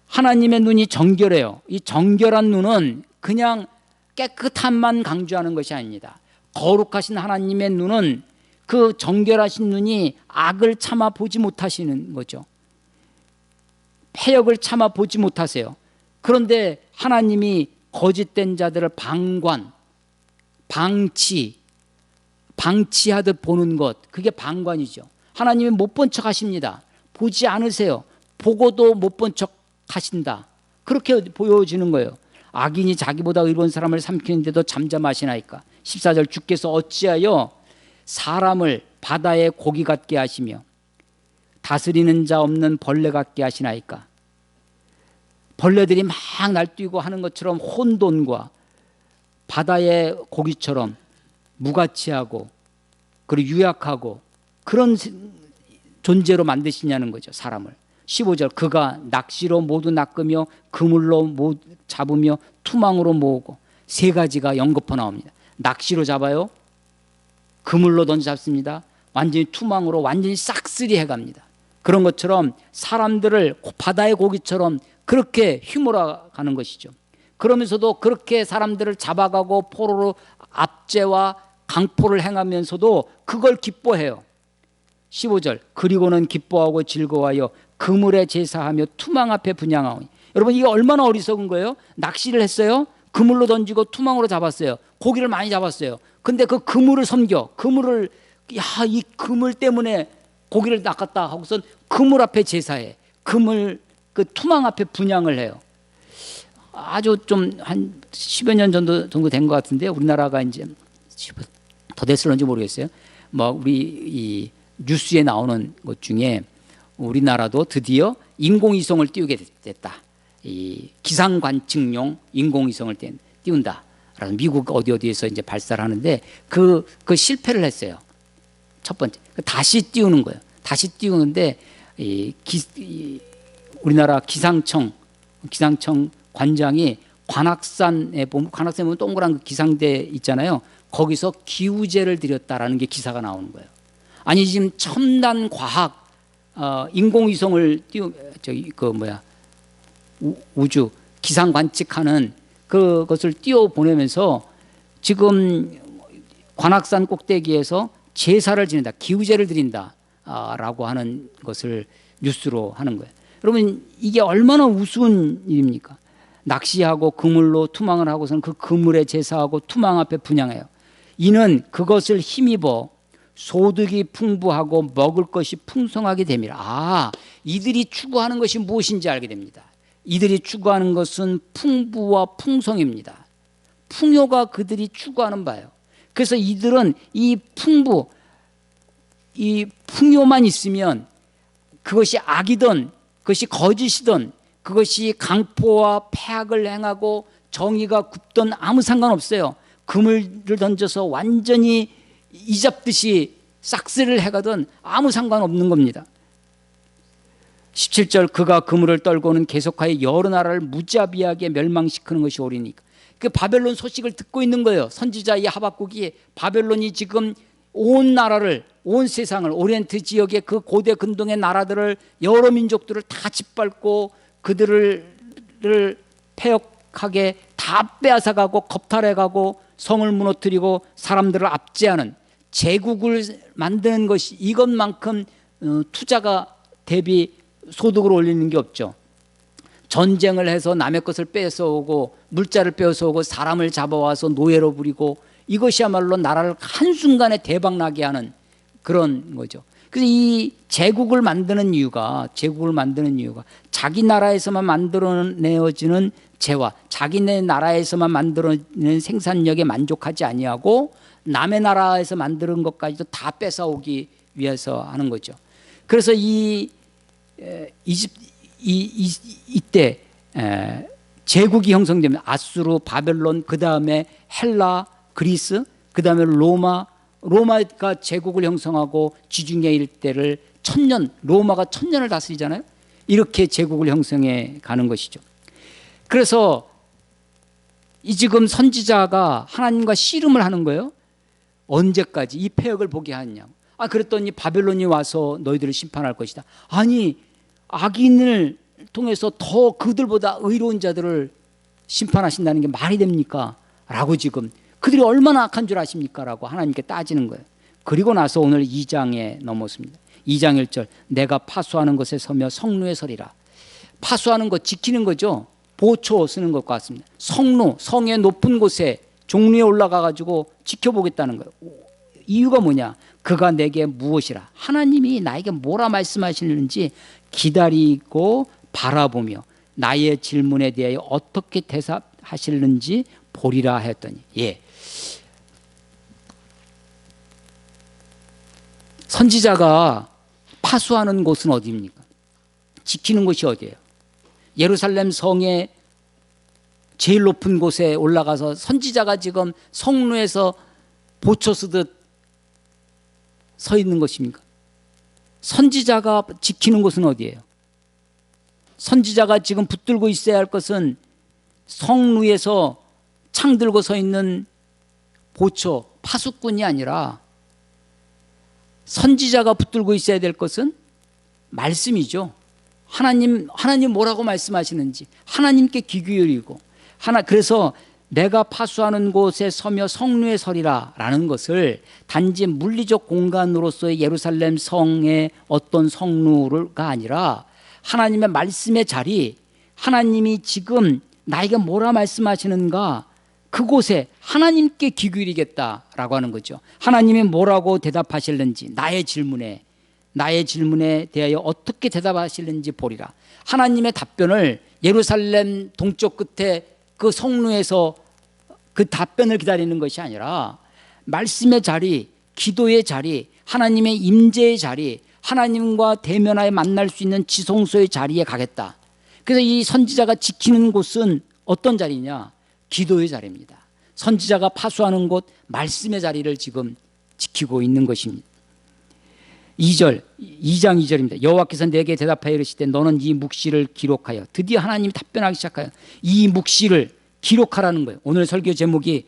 하나님의 눈이 정결해요. 이 정결한 눈은 그냥 깨끗함만 강조하는 것이 아닙니다. 거룩하신 하나님의 눈은, 그 정결하신 눈이 악을 참아 보지 못하시는 거죠. 패역을 참아 보지 못하세요. 그런데 하나님이 거짓된 자들을 방치하듯 보는 것, 그게 방관이죠. 하나님이 못 본 척 하십니다. 보지 않으세요. 보고도 못 본 척 하신다. 그렇게 보여지는 거예요. 악인이 자기보다 의로운 사람을 삼키는데도 잠잠하시나이까. 14절, 주께서 어찌하여 사람을 바다의 고기 같게 하시며 다스리는 자 없는 벌레 같게 하시나이까. 벌레들이 막 날뛰고 하는 것처럼 혼돈과 바다의 고기처럼 무가치하고 그리고 유약하고 그런 존재로 만드시냐는 거죠, 사람을. 15절, 그가 낚시로 모두 낚으며 그물로 잡으며 투망으로 모으고. 세 가지가 연거푸 나옵니다. 낚시로 잡아요, 그물로 던져 잡습니다, 완전히 투망으로 완전히 싹쓸이 해갑니다. 그런 것처럼 사람들을 바다의 고기처럼 그렇게 휘몰아 가는 것이죠. 그러면서도 그렇게 사람들을 잡아가고 포로로 압제와 강포를 행하면서도 그걸 기뻐해요. 15절, 그리고는 기뻐하고 즐거워하여 그물에 제사하며 투망 앞에 분향하오니. 여러분, 이게 얼마나 어리석은 거예요? 낚시를 했어요, 그물로 던지고 투망으로 잡았어요, 고기를 많이 잡았어요. 근데 그 그물을 섬겨, 이 그물 때문에 고기를 낚았다 하고선 그물 앞에 제사해, 그 투망 앞에 분향을 해요. 아주 좀 한 10여 년 정도 된 것 같은데, 우리나라가 이제 더 됐을런지 모르겠어요. 우리 이 뉴스에 나오는 것 중에 우리나라도 드디어 인공위성을 띄우게 됐다. 이 기상 관측용 인공위성을 띄운다. 미국 어디에서 이제 발사를 하는데 그 실패를 했어요. 첫 번째. 다시 띄우는 거예요. 다시 띄우는데 우리나라 기상청 관장이 관악산에 보면 동그란 그 기상대 있잖아요. 거기서 기우제를 드렸다라는 게 기사가 나오는 거예요. 아니, 지금 첨단 과학 인공위성을 우주 기상 관측하는 그것을 띄워 보내면서 지금 관악산 꼭대기에서 제사를 지낸다, 기우제를 드린다라고 하는 것을 뉴스로 하는 거예요. 여러분, 이게 얼마나 우스운 일입니까? 낚시하고 그물로 투망을 하고서는 그 그물에 제사하고 투망 앞에 분향해요. 이는 그것을 힘입어 소득이 풍부하고 먹을 것이 풍성하게 됩니다. 이들이 추구하는 것이 무엇인지 알게 됩니다. 이들이 추구하는 것은 풍부와 풍성입니다. 풍요가 그들이 추구하는 바예요. 그래서 이들은 이 풍요만 있으면, 그것이 악이든 그것이 거짓이든 그것이 강포와 폐악을 행하고 정의가 굽던 아무 상관없어요. 그물을 던져서 완전히 이잡듯이 싹쓸이를 해가든 아무 상관없는 겁니다. 17절 그가 그물을 떨고는 계속하여 여러 나라를 무자비하게 멸망시키는 것이 옳으니까. 그 바벨론 소식을 듣고 있는 거예요. 선지자 이 하박국이 바벨론이 지금 온 나라를, 온 세상을, 오리엔트 지역의 그 고대 근동의 나라들을, 여러 민족들을 다 짓밟고 그들을 폐역하게 다 빼앗아가고 겁탈해가고 성을 무너뜨리고 사람들을 압제하는 제국을 만드는 것이, 이것만큼 투자가 대비 소득을 올리는 게 없죠. 전쟁을 해서 남의 것을 뺏어오고 물자를 뺏어오고 사람을 잡아와서 노예로 부리고, 이것이야말로 나라를 한순간에 대박나게 하는 그런 거죠. 그래서 이 제국을 만드는 이유가 자기 나라에서만 만들어내어지는 재화, 자기네 나라에서만 만들어낸 생산력에 만족하지 아니하고 남의 나라에서 만드는 것까지도 다 뺏어오기 위해서 하는 거죠. 그래서 이때 제국이 형성되면 아수르, 바벨론, 그 다음에 헬라, 그리스, 그 다음에 로마가 제국을 형성하고 지중해 일대를 로마가 1000년을 다스리잖아요. 이렇게 제국을 형성해 가는 것이죠. 그래서 이 지금 선지자가 하나님과 씨름을 하는 거예요. 언제까지 이 폐역을 보게 하느냐고. 그랬더니 바벨론이 와서 너희들을 심판할 것이다. 아니, 악인을 통해서 더 그들보다 의로운 자들을 심판하신다는 게 말이 됩니까? 라고 지금 그들이 얼마나 악한 줄 아십니까? 라고 하나님께 따지는 거예요. 그리고 나서 오늘 2장에 넘었습니다. 2장 1절 내가 파수하는 것에 서며 성루에 서리라. 파수하는 것, 지키는 거죠. 보초 쓰는 것과 같습니다. 성루, 성의 높은 곳에 종루에 올라가 가지고 지켜보겠다는 거예요. 이유가 뭐냐? 그가 내게 무엇이라, 하나님이 나에게 뭐라 말씀하시는지 기다리고 바라보며 나의 질문에 대하여 어떻게 대답하시는지 보리라 했더니, 선지자가 파수하는 곳은 어디입니까? 지키는 곳이 어디예요? 예루살렘 성의 제일 높은 곳에 올라가서 선지자가 지금 성루에서 보초 쓰듯 서 있는 것입니까? 선지자가 지키는 곳은 어디예요? 선지자가 지금 붙들고 있어야 할 것은 성루에서 창 들고 서 있는 보초, 파수꾼이 아니라 선지자가 붙들고 있어야 될 것은 말씀이죠. 하나님 뭐라고 말씀하시는지 하나님께 귀 기울이고, 그래서 내가 파수하는 곳에 서며 성루에 서리라 라는 것을 단지 물리적 공간으로서의 예루살렘 성의 어떤 성루가 아니라 하나님의 말씀의 자리, 하나님이 지금 나에게 뭐라 말씀하시는가, 그곳에 하나님께 귀 기울이겠다라고 하는 거죠. 하나님이 뭐라고 대답하실는지, 나의 질문에 대하여 어떻게 대답하실는지 보리라. 하나님의 답변을 예루살렘 동쪽 끝에 그 성루에서 그 답변을 기다리는 것이 아니라 말씀의 자리, 기도의 자리, 하나님의 임재의 자리, 하나님과 대면하여 만날 수 있는 지성소의 자리에 가겠다. 그래서 이 선지자가 지키는 곳은 어떤 자리냐? 기도의 자리입니다. 선지자가 파수하는 곳, 말씀의 자리를 지금 지키고 있는 것입니다. 2장 2절입니다. 여호와께서 내게 대답하여 이르시되 너는 이 묵시를 기록하여, 드디어 하나님이 답변하기 시작하여 이 묵시를 기록하라는 거예요. 오늘 설교 제목이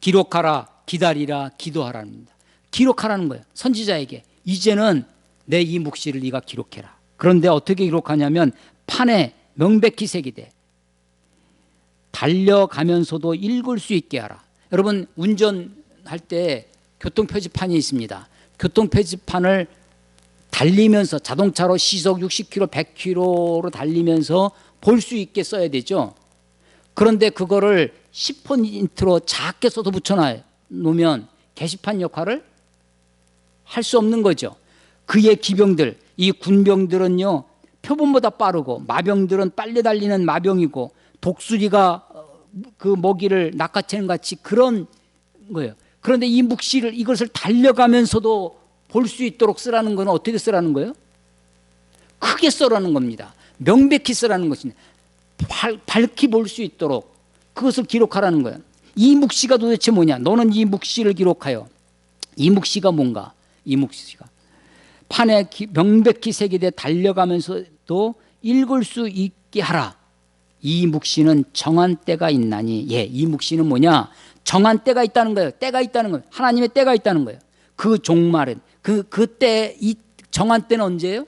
기록하라, 기다리라, 기도하라는 겁니다. 기록하라는 거예요. 선지자에게 이제는 내 이 묵시를 네가 기록해라. 그런데 어떻게 기록하냐면 판에 명백히 새기되 달려가면서도 읽을 수 있게 하라. 여러분, 운전할 때 교통표지판이 있습니다. 교통표지판을 달리면서 자동차로 시속 60km, 100km로 달리면서 볼 수 있게 써야 되죠. 그런데 그거를 10폰인트로 작게 써서 붙여놓으면 게시판 역할을 할 수 없는 거죠. 그의 기병들, 이 군병들은요, 표본보다 빠르고 마병들은 빨리 달리는 마병이고 독수리가 그 먹이를 낚아채는 같이 그런 거예요. 그런데 이 묵시를, 이것을 달려가면서도 볼 수 있도록 쓰라는 건 어떻게 쓰라는 거예요? 크게 써라는 겁니다. 명백히 쓰라는 것입니다. 밝히 볼 수 있도록 그것을 기록하라는 거예요. 이 묵시가 도대체 뭐냐? 너는 이 묵시를 기록하여. 이 묵시가 뭔가? 이 묵시가 판에 명백히 새기되 달려가면서도 읽을 수 있게 하라. 이 묵시는 정한 때가 있나니. 예, 이 묵시는 뭐냐? 정한 때가 있다는 거예요. 때가 있다는 거예요. 하나님의 때가 있다는 거예요. 그 종말은 그때 이 정한 때는 언제예요?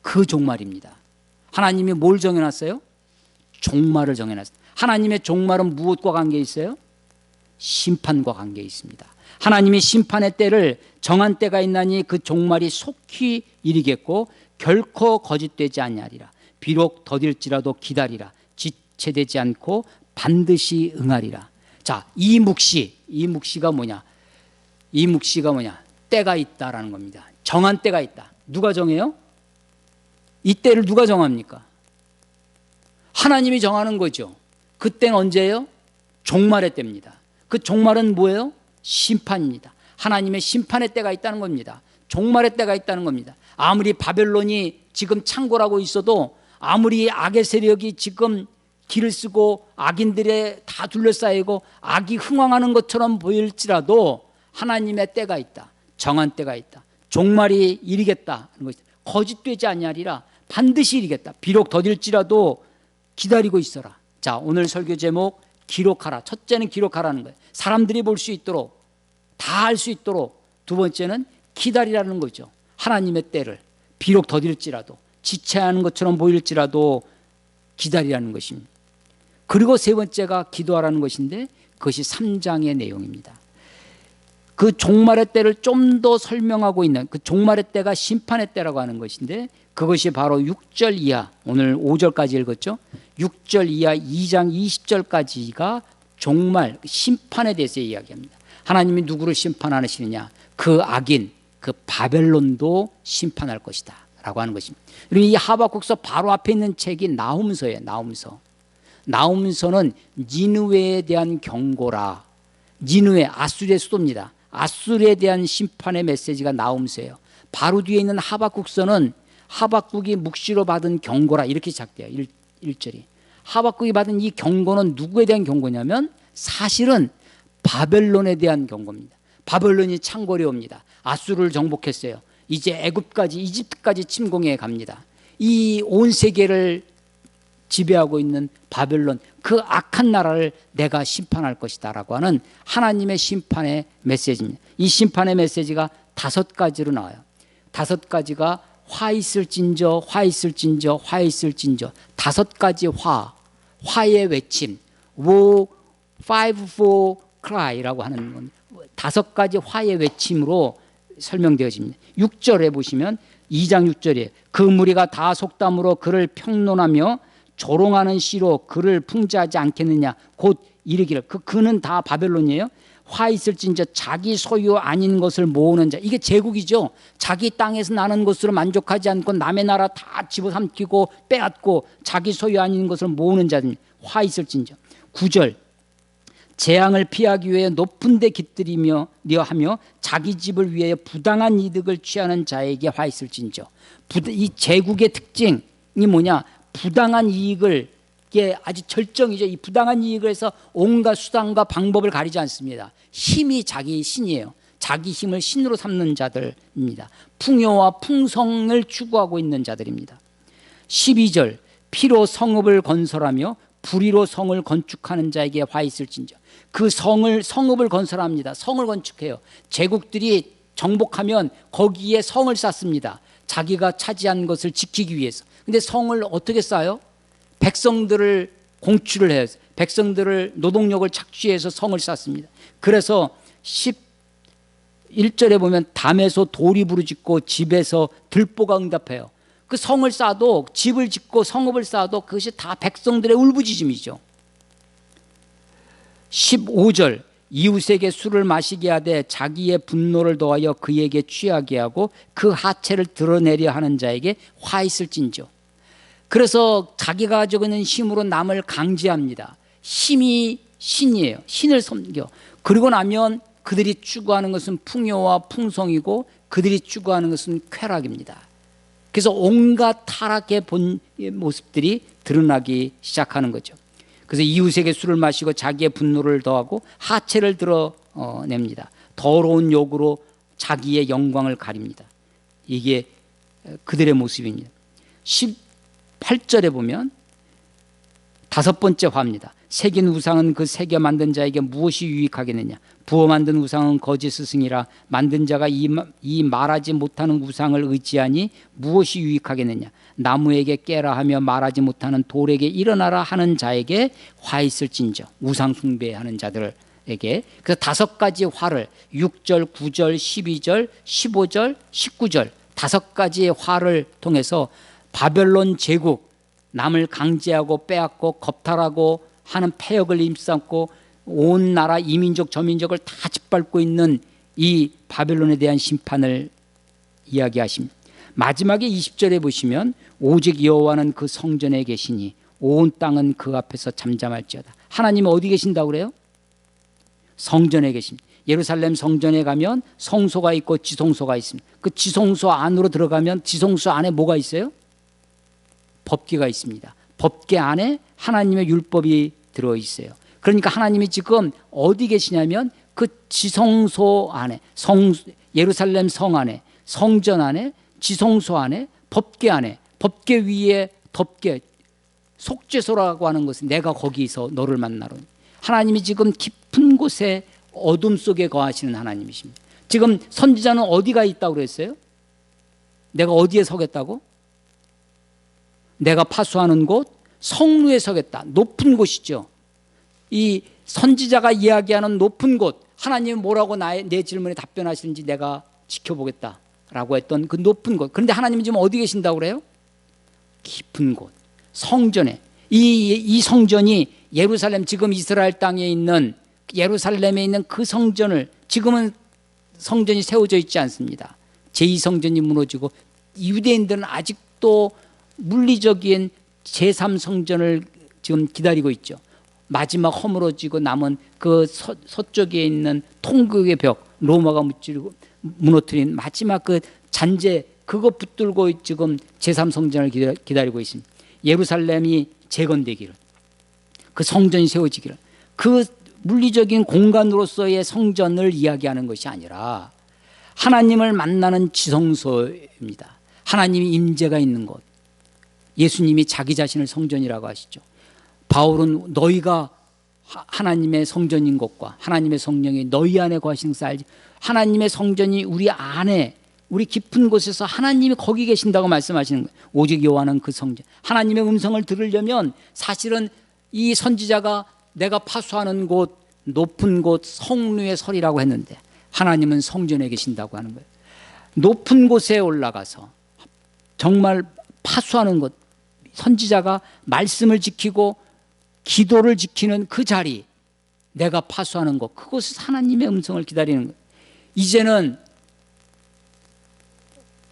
그 종말입니다. 하나님이 뭘 정해놨어요? 종말을 정해놨어요. 하나님의 종말은 무엇과 관계 있어요? 심판과 관계 있습니다. 하나님이 심판의 때를 정한 때가 있나니 그 종말이 속히 이르겠고 결코 거짓되지 아니하리라. 비록 더딜지라도 기다리라. 지체되지 않고 반드시 응하리라. 자, 이 묵시가 뭐냐? 이 묵시가 뭐냐? 때가 있다라는 겁니다. 정한 때가 있다. 누가 정해요? 이 때를 누가 정합니까? 하나님이 정하는 거죠. 그때는 언제예요? 종말의 때입니다. 그 종말은 뭐예요? 심판입니다. 하나님의 심판의 때가 있다는 겁니다. 종말의 때가 있다는 겁니다. 아무리 바벨론이 지금 창궐하고 있어도, 아무리 악의 세력이 지금 길을 쓰고 악인들에 다 둘러싸이고 악이 흥왕하는 것처럼 보일지라도 하나님의 때가 있다. 정한 때가 있다. 종말이 이르겠다. 거짓되지 아니하리라. 반드시 이르겠다. 비록 더딜지라도 기다리고 있어라. 자, 오늘 설교 제목 기록하라. 첫째는 기록하라는 거예요. 사람들이 볼 수 있도록, 다 알 수 있도록. 두 번째는 기다리라는 거죠. 하나님의 때를 비록 더딜지라도, 지체하는 것처럼 보일지라도 기다리라는 것입니다. 그리고 세 번째가 기도하라는 것인데, 그것이 3장의 내용입니다. 그 종말의 때를 좀 더 설명하고 있는, 그 종말의 때가 심판의 때라고 하는 것인데, 그것이 바로 6절 이하, 오늘 5절까지 읽었죠. 6절 이하 2장 20절까지가 종말, 심판에 대해서 이야기합니다. 하나님이 누구를 심판하시느냐? 그 악인, 그 바벨론도 심판할 것이다 라고 하는 것입니다. 그리고 이 하박국서 바로 앞에 있는 책이 나훔서예요. 나훔서는 니느웨에 대한 경고라. 니느웨, 아수르의 수도입니다. 아수르에 대한 심판의 메시지가 나훔서예요. 바로 뒤에 있는 하박국서는 하박국이 묵시로 받은 경고라, 이렇게 시작돼요. 1절이. 하박국이 받은 이 경고는 누구에 대한 경고냐면 사실은 바벨론에 대한 경고입니다. 바벨론이 창궐해 옵니다. 아수르를 정복했어요. 이제 애굽까지, 이집트까지 침공해 갑니다. 이 온 세계를 지배하고 있는 바벨론, 그 악한 나라를 내가 심판할 것이다 라고 하는 하나님의 심판의 메시지입니다. 이 심판의 메시지가 5가지로 나와요. 5가지가 화 있을진저, 화 있을진저, 화 있을진저. 5가지 화의 외침, woe, 5-4 cry라고 하는 건 5가지 화의 외침으로 설명되어집니다. 6절에 보시면 2장 6절에 그 무리가 다 속담으로 그를 평론하며 조롱하는 시로 그를 풍자하지 않겠느냐. 곧 이르기를, 그는 다 바벨론이에요. 화 있을진저, 자기 소유 아닌 것을 모으는 자. 이게 제국이죠. 자기 땅에서 나는 것으로 만족하지 않고 남의 나라 다 집어삼키고 빼앗고 자기 소유 아닌 것을 모으는 자들. 화 있을진저. 9절 재앙을 피하기 위해 높은 데 깃들이며 하며 자기 집을 위해 부당한 이득을 취하는 자에게 화 있을진저. 이 제국의 특징이 뭐냐? 부당한 이익을, 이게 아주 절정이죠. 이 부당한 이익을 해서 온갖 수단과 방법을 가리지 않습니다. 힘이 자기 신이에요. 자기 힘을 신으로 삼는 자들입니다. 풍요와 풍성을 추구하고 있는 자들입니다. 12절 피로 성읍을 건설하며 불의로 성을 건축하는 자에게 화 있을진저. 그 성읍을 건설합니다. 성을 건축해요. 제국들이 정복하면 거기에 성을 쌓습니다. 자기가 차지한 것을 지키기 위해서. 근데 성을 어떻게 쌓아요? 백성들을 공출을 해요. 백성들을 노동력을 착취해서 성을 쌓습니다. 그래서 11절에 보면 담에서 돌이 부르짖고 집에서 들보가 응답해요. 그 성을 쌓아도, 집을 짓고 성읍을 쌓아도 그것이 다 백성들의 울부짖음이죠. 15절 이웃에게 술을 마시게 하되 자기의 분노를 더하여 그에게 취하게 하고 그 하체를 드러내려 하는 자에게 화 있을진저. 그래서 자기가 가지고 있는 힘으로 남을 강제합니다. 힘이 신이에요. 신을 섬겨. 그리고 나면 그들이 추구하는 것은 풍요와 풍성이고 그들이 추구하는 것은 쾌락입니다. 그래서 온갖 타락의 본 모습들이 드러나기 시작하는 거죠. 그래서 이웃에게 술을 마시고 자기의 분노를 더하고 하체를 드러냅니다. 더러운 욕으로 자기의 영광을 가립니다. 이게 그들의 모습입니다. 18절에 보면 다섯 번째 화입니다. 새긴 우상은 그 새겨 만든 자에게 무엇이 유익하겠느냐. 부어 만든 우상은 거짓 스승이라 만든 자가 이 말하지 못하는 우상을 의지하니 무엇이 유익하겠느냐. 나무에게 깨라 하며 말하지 못하는 돌에게 일어나라 하는 자에게 화 있을진저. 우상 숭배하는 자들에게. 그래서 다섯 가지 화를 6절, 9절, 12절, 15절, 19절 다섯 가지의 화를 통해서 바벨론 제국, 남을 강제하고 빼앗고 겁탈하고 하는 패역을 임삼고 온 나라 이민족 저민족을 다 짓밟고 있는 이 바벨론에 대한 심판을 이야기하십니다. 마지막에 20절에 보시면 오직 여호와는 그 성전에 계시니 온 땅은 그 앞에서 잠잠할지어다. 하나님은 어디 계신다고 그래요? 성전에 계십니다. 예루살렘 성전에 가면 성소가 있고 지성소가 있습니다. 그 지성소 안으로 들어가면 지성소 안에 뭐가 있어요? 법궤가 있습니다. 법궤 안에 하나님의 율법이 들어있어요. 그러니까 하나님이 지금 어디 계시냐면 그 지성소 안에, 예루살렘 성 안에, 성전 안에, 지성소 안에, 법궤 안에, 법궤 위에 덮개, 속죄소라고 하는 것은 내가 거기서 너를 만나러. 하나님이 지금 깊은 곳에 어둠 속에 거하시는 하나님이십니다. 지금 선지자는 어디가 있다고 그랬어요? 내가 어디에 서겠다고? 내가 파수하는 곳, 성루에 서겠다. 높은 곳이죠. 이 선지자가 이야기하는 높은 곳, 하나님은 뭐라고 내 질문에 답변하시는지 내가 지켜보겠다라고 했던 그 높은 곳. 그런데 하나님은 지금 어디 계신다고 그래요? 깊은 곳, 성전에. 이 성전이 예루살렘, 지금 이스라엘 땅에 있는 예루살렘에 있는 그 성전을, 지금은 성전이 세워져 있지 않습니다. 제2성전이 무너지고 유대인들은 아직도 물리적인 제3성전을 지금 기다리고 있죠. 마지막 허물어지고 남은 그 서쪽에 있는 통극의 벽, 로마가 무너뜨린 마지막 그 잔재, 그거 붙들고 지금 제3성전을 기다리고 있습니다. 예루살렘이 재건되기를, 그 성전이 세워지기를, 그 물리적인 공간으로서의 성전을 이야기하는 것이 아니라 하나님을 만나는 지성소입니다. 하나님이 임재가 있는 곳. 예수님이 자기 자신을 성전이라고 하시죠. 바울은 너희가 하나님의 성전인 것과 하나님의 성령이 너희 안에 거하시는 것을 알지. 하나님의 성전이 우리 안에, 우리 깊은 곳에서 하나님이 거기 계신다고 말씀하시는 거예요. 오직 여호와는 그 성전. 하나님의 음성을 들으려면 사실은 이 선지자가 내가 파수하는 곳, 높은 곳, 성루의 설이라고 했는데 하나님은 성전에 계신다고 하는 거예요. 높은 곳에 올라가서 정말 파수하는 것, 선지자가 말씀을 지키고 기도를 지키는 그 자리, 내가 파수하는 것, 그곳에서 하나님의 음성을 기다리는 거예요. 이제는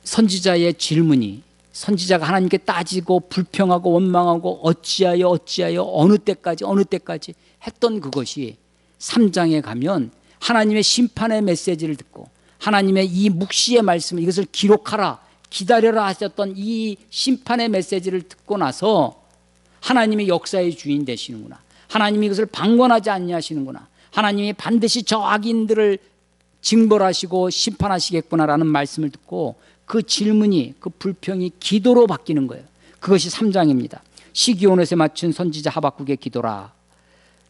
선지자의 질문이, 선지자가 하나님께 따지고 불평하고 원망하고 어찌하여 어느 때까지 했던 그것이 3장에 가면 하나님의 심판의 메시지를 듣고 하나님의 이 묵시의 말씀을, 이것을 기록하라, 기다려라 하셨던 이 심판의 메시지를 듣고 나서 하나님이 역사의 주인 되시는구나, 하나님이 이것을 방관하지 아니하시는구나, 하나님이 반드시 저 악인들을 징벌하시고 심판하시겠구나라는 말씀을 듣고 그 질문이, 그 불평이 기도로 바뀌는 거예요. 그것이 3장입니다. 시기온옷에 맞춘 선지자 하박국의 기도라.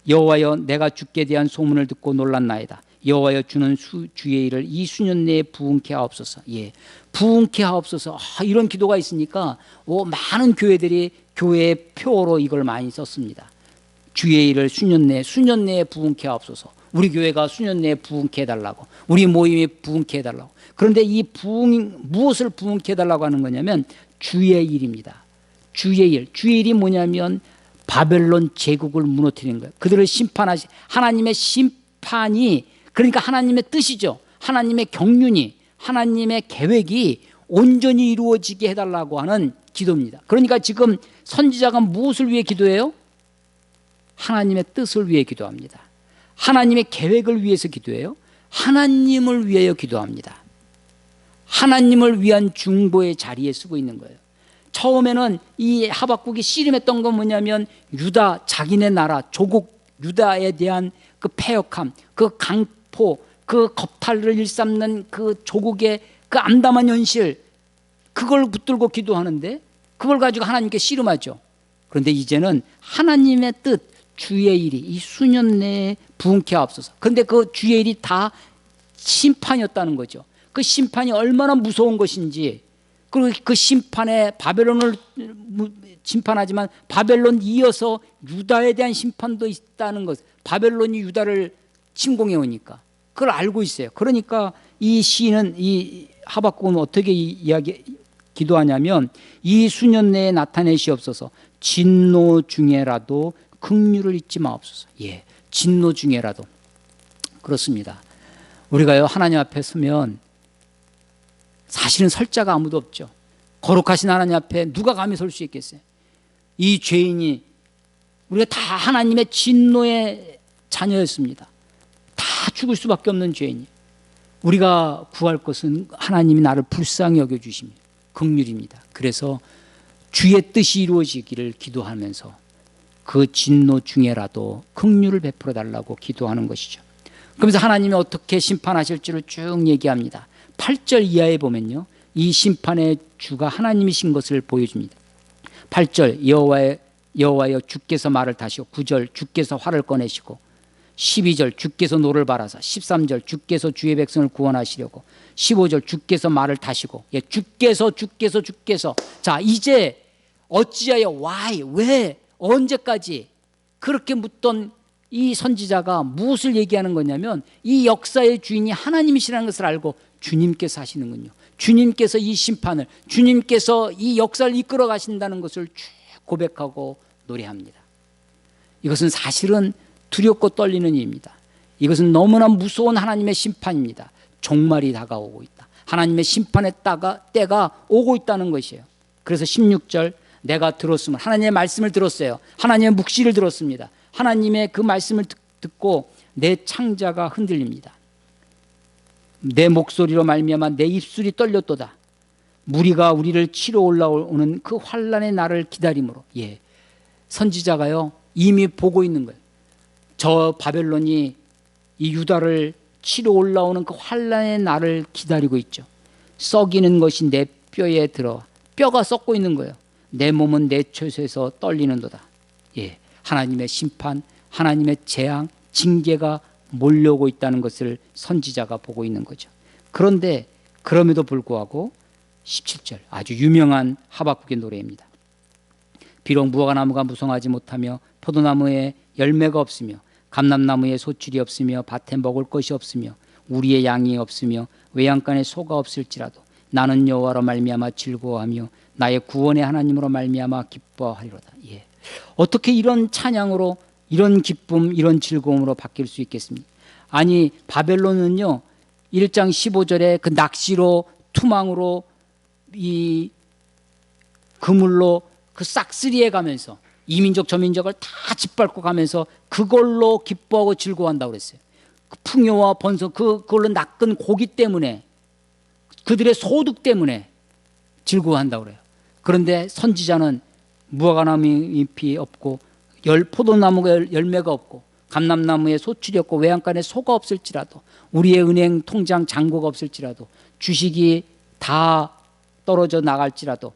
여호와여, 내가 주께 대한 소문을 듣고 놀랐나이다. 여호와여, 주는 주의 일을 이 수년 내에 부응케 하옵소서. 예, 부응케 하옵소서. 이런 기도가 있으니까 많은 교회들이 교회의 표어로 이걸 많이 썼습니다. 주의 일을 수년 내에 부응케 하옵소서. 우리 교회가 수년 내에 부응케 해달라고, 우리 모임에 부응케 해달라고. 그런데 이 무엇을 부응케 해달라고 하는 거냐면 주의 일입니다. 주의 일. 주의 일이 뭐냐면 바벨론 제국을 무너뜨리는 거예요. 그들을 심판하시, 하나님의 심판이, 그러니까 하나님의 뜻이죠. 하나님의 경륜이, 하나님의 계획이 온전히 이루어지게 해달라고 하는 기도입니다. 그러니까 지금 선지자가 무엇을 위해 기도해요? 하나님의 뜻을 위해 기도합니다. 하나님의 계획을 위해서 기도해요. 하나님을 위하여 기도합니다. 하나님을 위한 중보의 자리에 쓰고 있는 거예요. 처음에는 이 하박국이 씨름했던 건 뭐냐면 유다, 자기네 나라 조국 유다에 대한 그 패역함, 그 강포, 그 겁탈을 일삼는 그 조국의 그 암담한 현실, 그걸 붙들고 기도하는데 그걸 가지고 하나님께 씨름하죠. 그런데 이제는 하나님의 뜻, 주의 일이 이 수년 내에 부흥케 하옵소서. 그런데 그 주의 일이 다 심판이었다는 거죠. 그 심판이 얼마나 무서운 것인지, 그리고 그 심판에 바벨론을 심판하지만 바벨론 이어서 유다에 대한 심판도 있다는 것, 바벨론이 유다를 침공해 오니까 그걸 알고 있어요. 그러니까 이 시인은, 이 하박국은 어떻게 기도하냐면 이 수년 내에 나타내시옵소서. 진노 중에라도 긍휼을 잊지 마옵소서. 예, 진노 중에라도. 그렇습니다. 우리가요 하나님 앞에 서면 사실은 설 자가 아무도 없죠. 거룩하신 하나님 앞에 누가 감히 설 수 있겠어요? 이 죄인이, 우리가 다 하나님의 진노의 자녀였습니다. 다 죽을 수밖에 없는 죄인이, 우리가 구할 것은 하나님이 나를 불쌍히 여겨주십니다. 긍휼입니다. 그래서 주의 뜻이 이루어지기를 기도하면서 그 진노 중에라도 긍휼을 베풀어 달라고 기도하는 것이죠. 그러면서 하나님이 어떻게 심판하실지를 쭉 얘기합니다. 8절 이하에 보면요, 이 심판의 주가 하나님이신 것을 보여줍니다. 8절 여호와여 주께서 말을 다시고, 9절 주께서 활을 꺼내시고, 12절 주께서 노를 바라사, 13절 주께서 주의 백성을 구원하시려고, 15절 주께서 말을 다시고, 예, 주께서. 자, 이제 어찌하여, why, 왜, 언제까지 그렇게 묻던 이 선지자가 무엇을 얘기하는 거냐면 이 역사의 주인이 하나님이시라는 것을 알고 주님께서 하시는군요. 주님께서 이 심판을, 주님께서 이 역사를 이끌어 가신다는 것을 쭉 고백하고 노래합니다. 이것은 사실은 두렵고 떨리는 일입니다. 이것은 너무나 무서운 하나님의 심판입니다. 종말이 다가오고 있다. 하나님의 심판의 때가 오고 있다는 것이에요. 그래서 16절, 내가 들었으면, 하나님의 말씀을 들었어요. 하나님의 묵시를 들었습니다. 하나님의 그 말씀을 듣고 내 창자가 흔들립니다. 내 목소리로 말미암아 내 입술이 떨렸도다. 무리가 우리를 치러 올라오는 그 환난의 날을 기다림으로. 예, 선지자가요 이미 보고 있는 거예요. 저 바벨론이 이 유다를 치러 올라오는 그 환난의 날을 기다리고 있죠. 썩이는 것이 내 뼈에 들어, 뼈가 썩고 있는 거예요. 내 몸은 내 처소에서 떨리는도다. 예, 하나님의 심판, 하나님의 재앙, 징계가 몰려오고 있다는 것을 선지자가 보고 있는 거죠. 그런데 그럼에도 불구하고 17절, 아주 유명한 하박국의 노래입니다. 비록 무화과나무가 무성하지 못하며 포도나무에 열매가 없으며 감람나무에 소출이 없으며 밭에 먹을 것이 없으며 우리의 양이 없으며 외양간에 소가 없을지라도 나는 여호와로 말미암아 즐거워하며 나의 구원의 하나님으로 말미암아 기뻐하리로다. 예. 어떻게 이런 찬양으로, 이런 기쁨, 이런 즐거움으로 바뀔 수 있겠습니까? 아니, 바벨론은요 1장 15절에 그 낚시로, 투망으로, 이 그물로 그 싹쓸이해 가면서 이민족 저민족을 다 짓밟고 가면서 그걸로 기뻐하고 즐거워한다고 그랬어요. 그 풍요와 번성, 그걸로 낚은 고기 때문에, 그들의 소득 때문에 즐거워한다고 그래요. 그런데 선지자는 무화과나무 잎이 없고 포도나무가 열매가 없고 감람나무에 소출이 없고 외양간에 소가 없을지라도 우리의 은행 통장 잔고가 없을지라도 주식이 다 떨어져 나갈지라도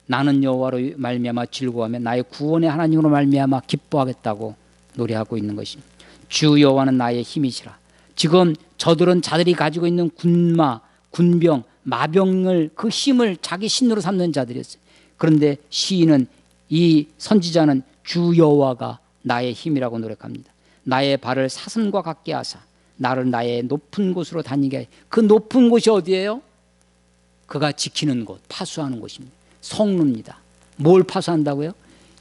나는 여호와로 말미암아 즐거워하며 나의 구원의 하나님으로 말미암아 기뻐하겠다고 노래하고 있는 것입니다. 주 여호와는 나의 힘이시라. 지금 저들은 자들이 가지고 있는 군마, 군병, 마병을, 그 힘을 자기 신으로 삼는 자들이었어요. 그런데 시인은, 이 선지자는 주 여호와가 나의 힘이라고 노력합니다. 나의 발을 사슴과 같게 하사 나를 나의 높은 곳으로 다니게 해. 그 높은 곳이 어디예요? 그가 지키는 곳, 파수하는 곳입니다. 성루입니다. 뭘 파수한다고요?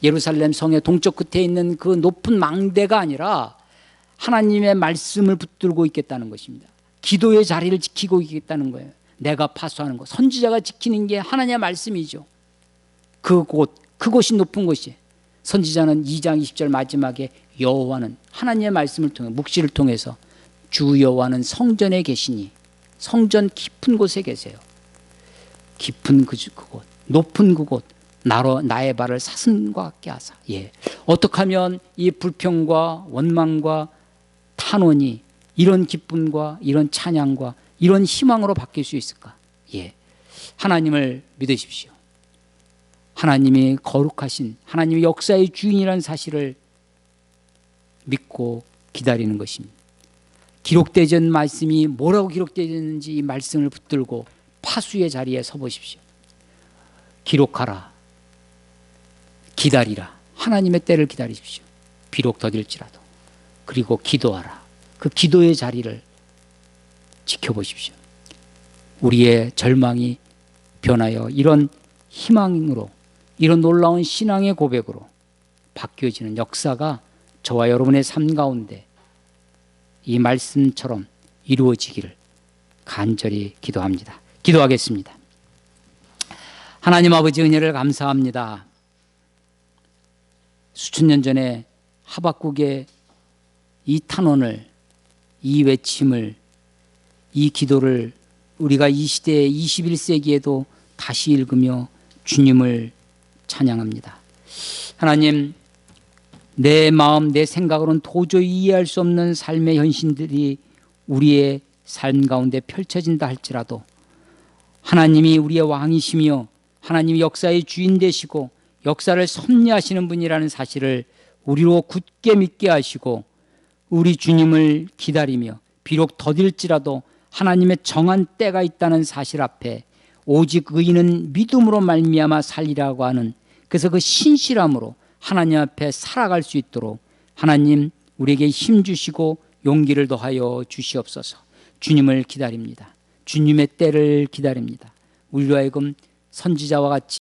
예루살렘 성의 동쪽 끝에 있는 그 높은 망대가 아니라 하나님의 말씀을 붙들고 있겠다는 것입니다. 기도의 자리를 지키고 있겠다는 거예요. 내가 파수하는 것, 선지자가 지키는 게 하나님의 말씀이죠. 그곳이 높은 곳이에요. 선지자는 2장 20절 마지막에 여호와는, 하나님의 말씀을 통해, 묵시를 통해서 주 여호와는 성전에 계시니 성전 깊은 곳에 계세요. 깊은 그곳, 높은 그곳, 나의 발을 사슴과 같게 하사. 예. 어떻게 하면 이 불평과 원망과 탄원이 이런 기쁨과 이런 찬양과 이런 희망으로 바뀔 수 있을까? 예. 하나님을 믿으십시오. 하나님이 거룩하신, 하나님이 역사의 주인이라는 사실을 믿고 기다리는 것입니다. 기록되지 않은 말씀이 뭐라고 기록되어 있는지 이 말씀을 붙들고 파수의 자리에 서보십시오. 기록하라. 기다리라. 하나님의 때를 기다리십시오. 비록 더딜지라도. 그리고 기도하라. 그 기도의 자리를 지켜보십시오. 우리의 절망이 변하여 이런 희망으로, 이런 놀라운 신앙의 고백으로 바뀌어지는 역사가 저와 여러분의 삶 가운데 이 말씀처럼 이루어지기를 간절히 기도합니다. 기도하겠습니다. 하나님 아버지, 은혜를 감사합니다. 수천 년 전에 하박국의 이 탄원을, 이 외침을, 이 기도를 우리가 이 시대에 21세기에도 다시 읽으며 주님을 찬양합니다. 하나님, 내 마음, 내 생각으로는 도저히 이해할 수 없는 삶의 현실들이 우리의 삶 가운데 펼쳐진다 할지라도 하나님이 우리의 왕이시며 하나님이 역사의 주인 되시고 역사를 섭리하시는 분이라는 사실을 우리로 굳게 믿게 하시고 우리 주님을 기다리며 비록 더딜지라도 하나님의 정한 때가 있다는 사실 앞에 오직 의인은 믿음으로 말미암아 살리라고 하는, 그래서 그 신실함으로 하나님 앞에 살아갈 수 있도록 하나님 우리에게 힘 주시고 용기를 더하여 주시옵소서. 주님을 기다립니다. 주님의 때를 기다립니다. 우리로 하여금 선지자와 같이